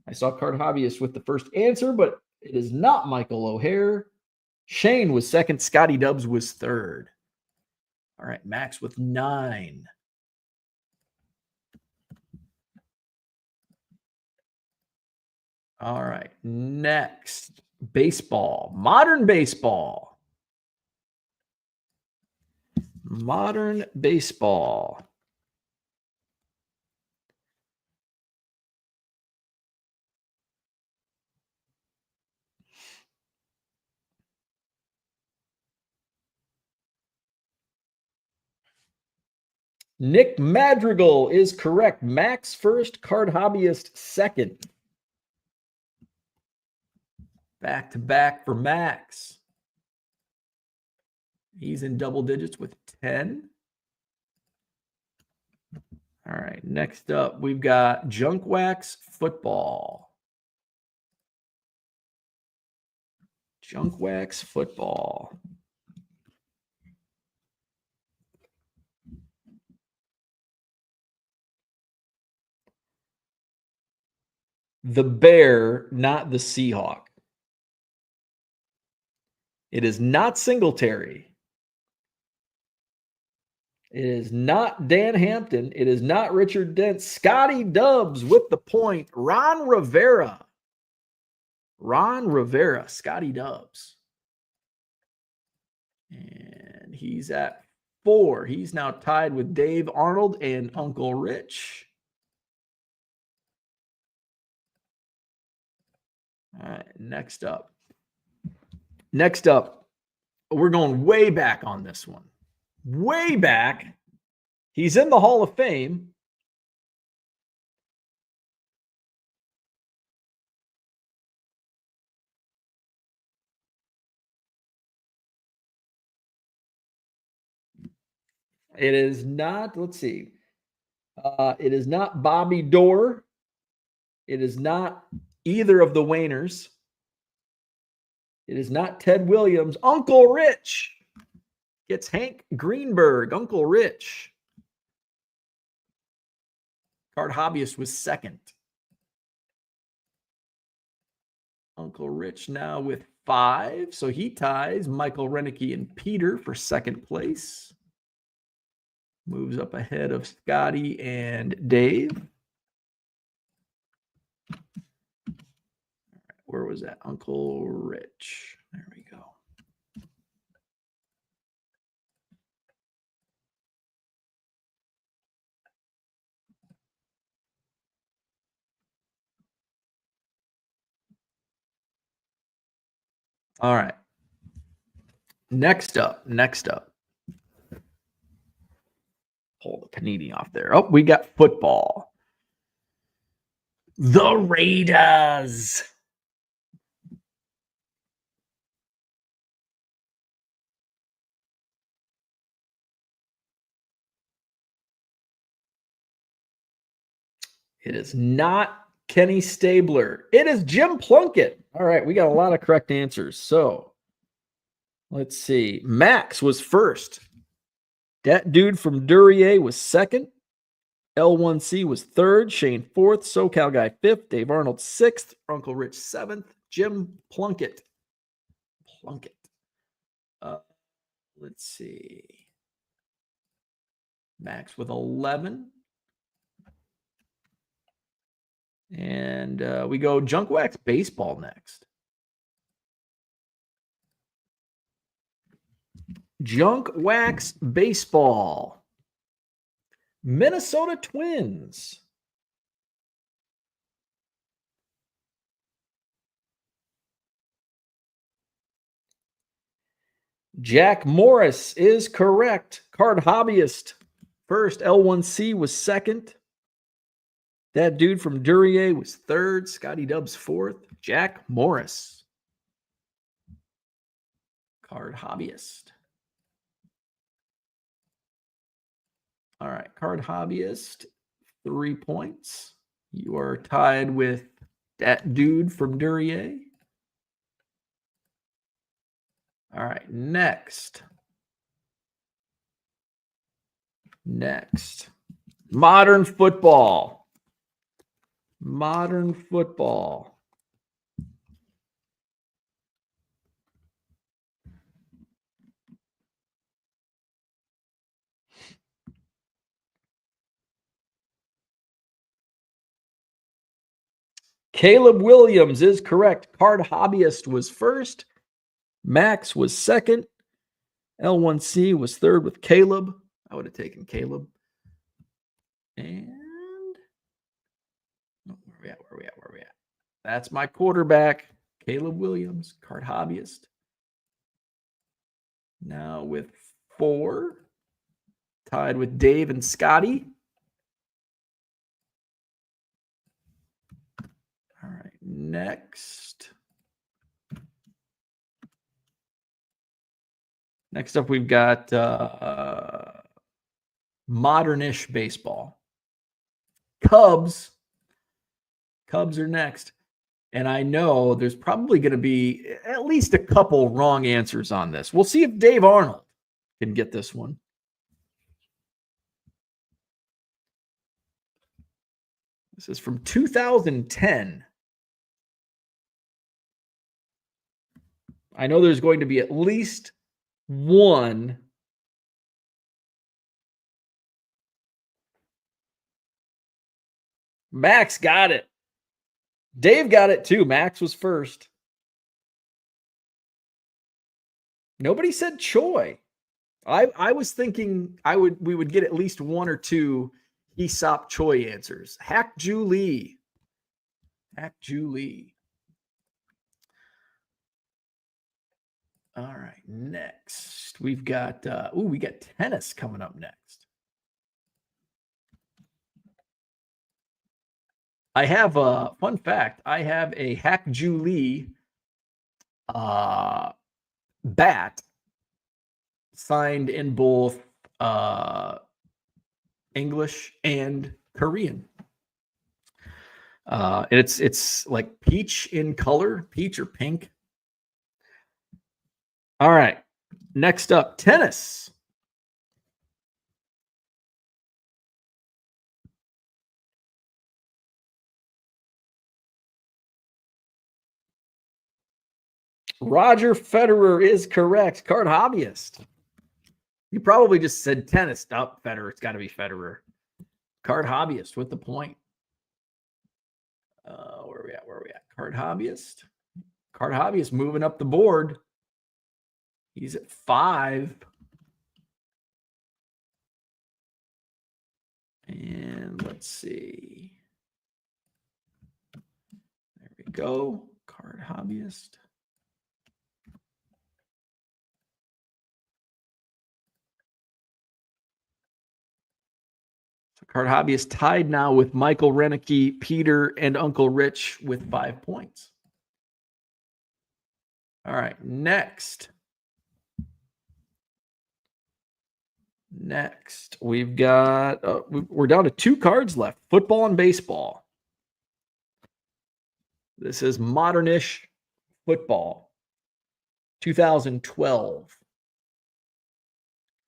I saw Card hobbyist with the first answer, but it is not Michael O'Hare. Shane was second. Scotty Dubs was third. All right, Max with 9. All right, next, baseball. Modern baseball. Modern baseball. Nick Madrigal is correct. Max first, card hobbyist second. Back to back for Max. He's in double digits with 10. All right, next up, we've got Junk Wax football. Junk Wax football. The Bear, not the Seahawk. It is not Singletary. It is not Dan Hampton. It is not Richard Dent. Scotty Dubs with the point. Ron Rivera. Ron Rivera, Scotty Dubs. And he's at 4. He's now tied with Dave Arnold and Uncle Rich. All right, next up. Next up, we're going way back on this one. Way back. He's in the Hall of Fame. It is not, let's see. It is not Bobby Dorr. It is not either of the Wainers. It is not Ted Williams. Uncle Rich gets Hank Greenberg. Uncle Rich. Card Hobbyist was second. Uncle Rich now with 5. So he ties Michael Renicky and Peter for second place. Moves up ahead of Scotty and Dave. Where was that? Uncle Rich. There we go. All right. Next up. Pull the panini off there. Oh, we got football. The Raiders. It is not Kenny Stabler. It is Jim Plunkett. All right, we got a lot of correct answers. So let's see. Max was first. That dude from Duryea was second. L1C was third. Shane fourth. SoCal Guy fifth. Dave Arnold sixth. Uncle Rich seventh. Jim Plunkett. Let's see. Max with 11. And we go Junk Wax Baseball next. Junk Wax Baseball. Minnesota Twins. Jack Morris is correct. Card Hobbyist first. L1C was second. That dude from Duryea was third. Scotty Dubs fourth. Jack Morris. Card Hobbyist. All right, Card Hobbyist, 3 points. You are tied with that dude from Duryea. All right, next. Modern football. Caleb Williams is correct. Card Hobbyist was first. Max was second. L1C was third with Caleb. I would have taken Caleb. And where we at? That's my quarterback, Caleb Williams, Card Hobbyist. Now with 4, tied with Dave and Scotty. All right, next up, we've got modern-ish baseball. Cubs are next. And I know there's probably going to be at least a couple wrong answers on this. We'll see if Dave Arnold can get this one. This is from 2010. I know there's going to be at least one. Max got it. Dave got it too. Max was first. Nobody said Choi. I was thinking we would get at least 1 or 2 Aesop Choi answers. Hack Ju Lee. All right, next we've got we got tennis coming up next. I have a fun fact. I have a Hack Julie bat signed in both English and Korean. It's like peach in color, peach or pink. All right. Next up, tennis. Roger Federer is correct. Card hobbyist. You probably just said tennis. Oh, Federer. It's got to be Federer. Card hobbyist with the point. Where are we at? Where are we at? Card hobbyist. Card hobbyist moving up the board. He's at 5. And let's see. There we go. Card hobbyist. So Card hobbyist tied now with Michael Renicky, Peter, and Uncle Rich with 5 points. All right, next. Next, we've got, we're down to 2 cards left, football and baseball. This is modernish football, 2012.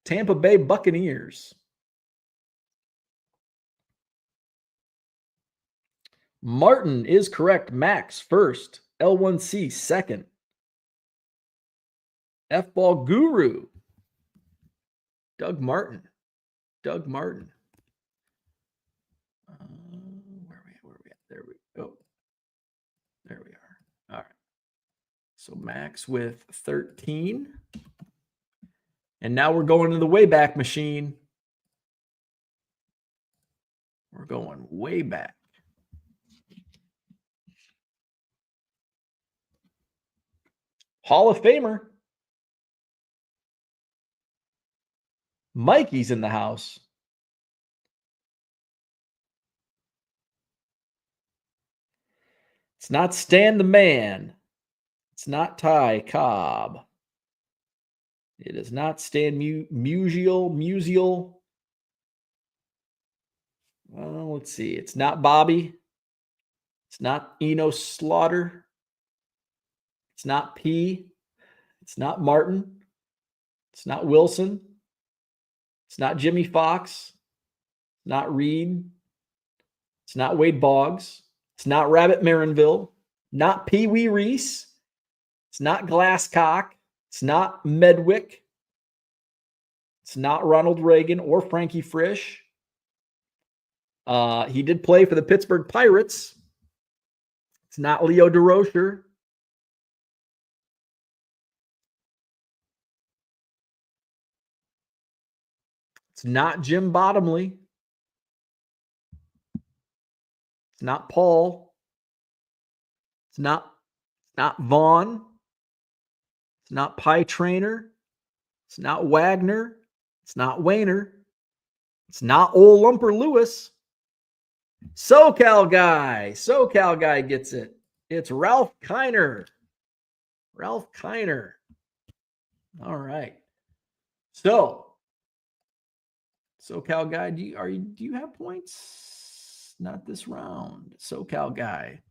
Tampa Bay Buccaneers. Martin is correct. Max first. L1C second. F-ball guru. Doug Martin. Doug Martin. Where are we at? There we go. There we are. All right. So Max with 13. And now we're going to the Wayback Machine. We're going way back. Hall of Famer. Mikey's in the house. It's not Stan the Man. It's not Ty Cobb. It is not Stan Musial. Well, let's see. It's not Bobby. It's not Eno Slaughter. It's not P. It's not Martin. It's not Wilson. It's not Jimmy Fox. It's not Reed. It's not Wade Boggs. It's not Rabbit Marinville. Not Pee Wee Reese. It's not Glasscock. It's not Medwick. It's not Ronald Reagan or Frankie Frisch. He did play for the Pittsburgh Pirates. It's not Leo DeRocher. It's not Jim Bottomley. It's not Paul. It's not Vaughn. It's not Pie Trainer. It's not Wagner. It's not Wayner. It's not old Lumper Lewis. SoCal guy. SoCal guy gets it. It's Ralph Kiner. Ralph Kiner. All right. So, SoCal guy, do you have points? Not this round. SoCal guy.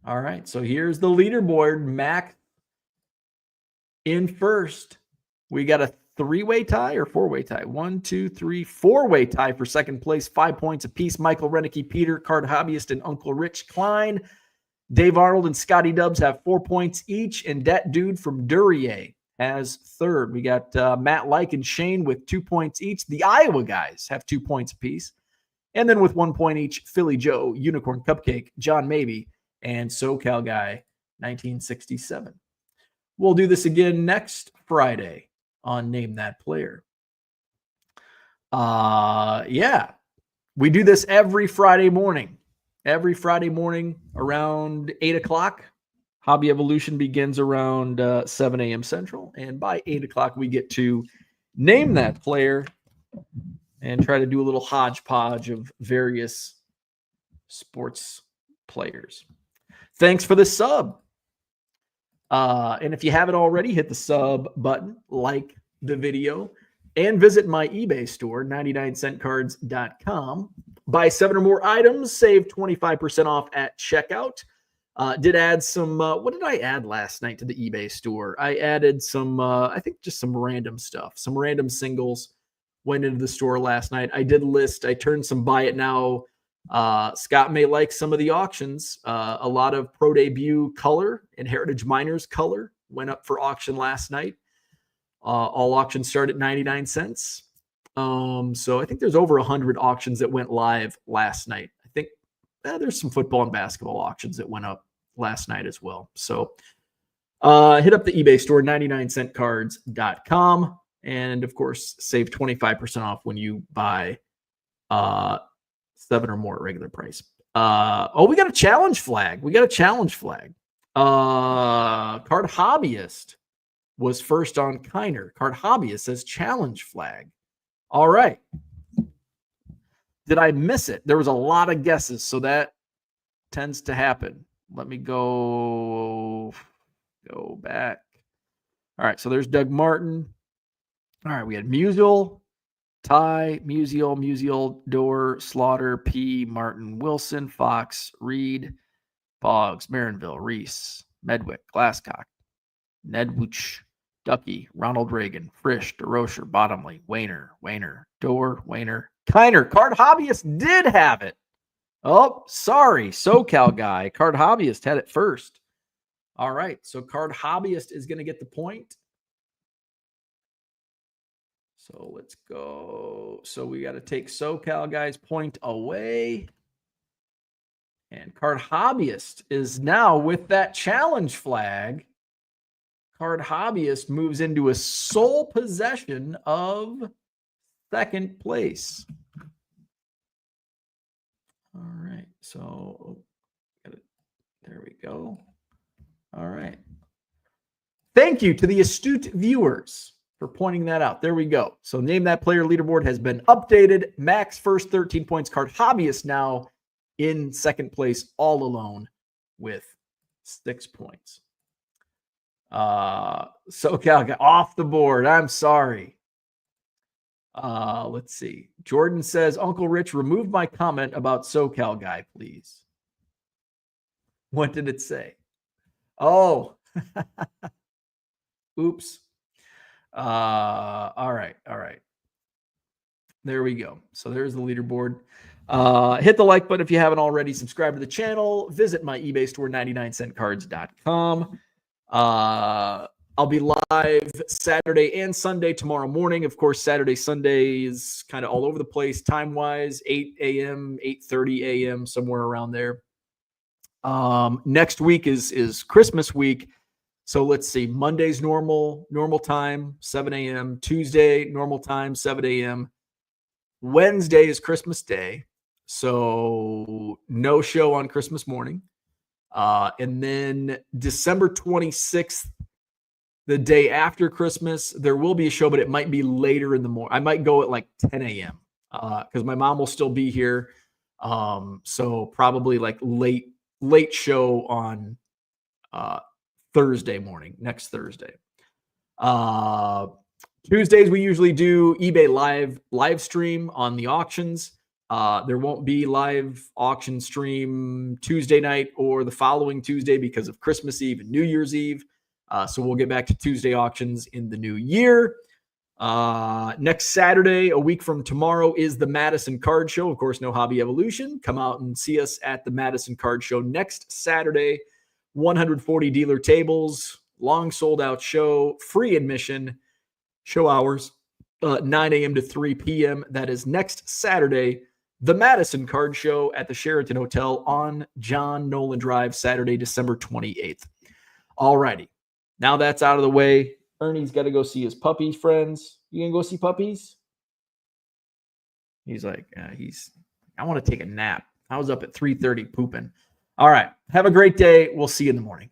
All right. So here's the leaderboard. Mac in first. We got a 3-way tie or 4-way tie? 1, 2, 3, 4-way tie for second place. 5 points apiece. Michael Renicky, Peter, Card Hobbyist, and Uncle Rich Klein. Dave Arnold and Scotty Dubs have 4 points each. And that dude from Duryea has third. We got Matt Like and Shane with 2 points each. The Iowa guys have 2 points apiece. And then with 1 point each, Philly Joe, Unicorn Cupcake, John Maybe, and SoCal Guy 1967. We'll do this again next Friday on Name That Player. Yeah. We do this every Friday morning every Friday morning around 8 o'clock. Hobby Evolution begins around 7 a.m. Central. And by 8 o'clock, we get to name that player and try to do a little hodgepodge of various sports players. Thanks for the sub. And if you haven't already, hit the sub button, like the video, and visit my eBay store, 99centcards.com. Buy 7 or more items, save 25% off at checkout. Did add some, what did I add last night to the eBay store? I added some, I think just some random stuff, some random singles went into the store last night. I did list, I turned some buy it now. Scott may like some of the auctions. A lot of Pro Debut color and Heritage Miners color went up for auction last night. All auctions start at 99 cents. So I think there's over 100 auctions that went live last night. I think there's some football and basketball auctions that went up last night as well. So hit up the eBay store, 99centcards.com. And of course, save 25% off when you buy 7 or more at regular price. We got a challenge flag. Card Hobbyist was first on Kiner. Card Hobbyist says challenge flag. All right. Did I miss it? There was a lot of guesses, so that tends to happen. Let me go back. All right, so there's Doug Martin. All right, we had Musial, Ty, Musial, Door, Slaughter, P, Martin, Wilson, Fox, Reed, Boggs, Marinville, Reese, Medwick, Glasscock, Nedwooch, Ducky, Ronald Reagan, Frisch, DeRocher, Bottomley, Wayner, Door, Kiner. Card Hobbyist did have it. Oh, sorry, SoCal guy. Card Hobbyist had it first. All right, so Card Hobbyist is going to get the point. So let's go. So we got to take SoCal guy's point away. And Card Hobbyist is now with that challenge flag. Card Hobbyist moves into a sole possession of second place. All right. So there we go. All right. Thank you to the astute viewers for pointing that out. There we go. So name that player leaderboard has been updated. Max first 13 points. Card Hobbyist now in second place all alone with 6 points. SoCal got off the board. I'm sorry. Let's see. Jordan says, Uncle Rich, remove my comment about SoCal guy, please. What did it say? Oh, oops. All right. There we go. So there's the leaderboard. Hit the like button if you haven't already. Subscribe to the channel. Visit my eBay store, 99centcards.com. I'll be live Saturday and Sunday tomorrow morning. Of course, Saturday, Sunday is kind of all over the place time-wise, 8 a.m., 8:30 a.m., somewhere around there. Next week is Christmas week. So let's see. Monday's normal time, 7 a.m. Tuesday, normal time, 7 a.m. Wednesday is Christmas Day. So no show on Christmas morning. And then December 26th, the day after Christmas, there will be a show, but it might be later in the morning. I might go at like 10 a.m. Because my mom will still be here. So probably like late show on Thursday morning, next Thursday. Tuesdays, we usually do eBay live stream on the auctions. There won't be live auction stream Tuesday night or the following Tuesday because of Christmas Eve and New Year's Eve. So we'll get back to Tuesday auctions in the new year. Next Saturday, a week from tomorrow, is the Madison Card Show. Of course, no Hobby Evolution. Come out and see us at the Madison Card Show next Saturday. 140 dealer tables, long sold out show, free admission, show hours, 9 a.m. to 3 p.m. That is next Saturday, the Madison Card Show at the Sheraton Hotel on John Nolan Drive, Saturday, December 28th. All righty. Now that's out of the way. Ernie's got to go see his puppy friends. You gonna go see puppies? He's like, I want to take a nap. I was up at 3:30 pooping. All right. Have a great day. We'll see you in the morning.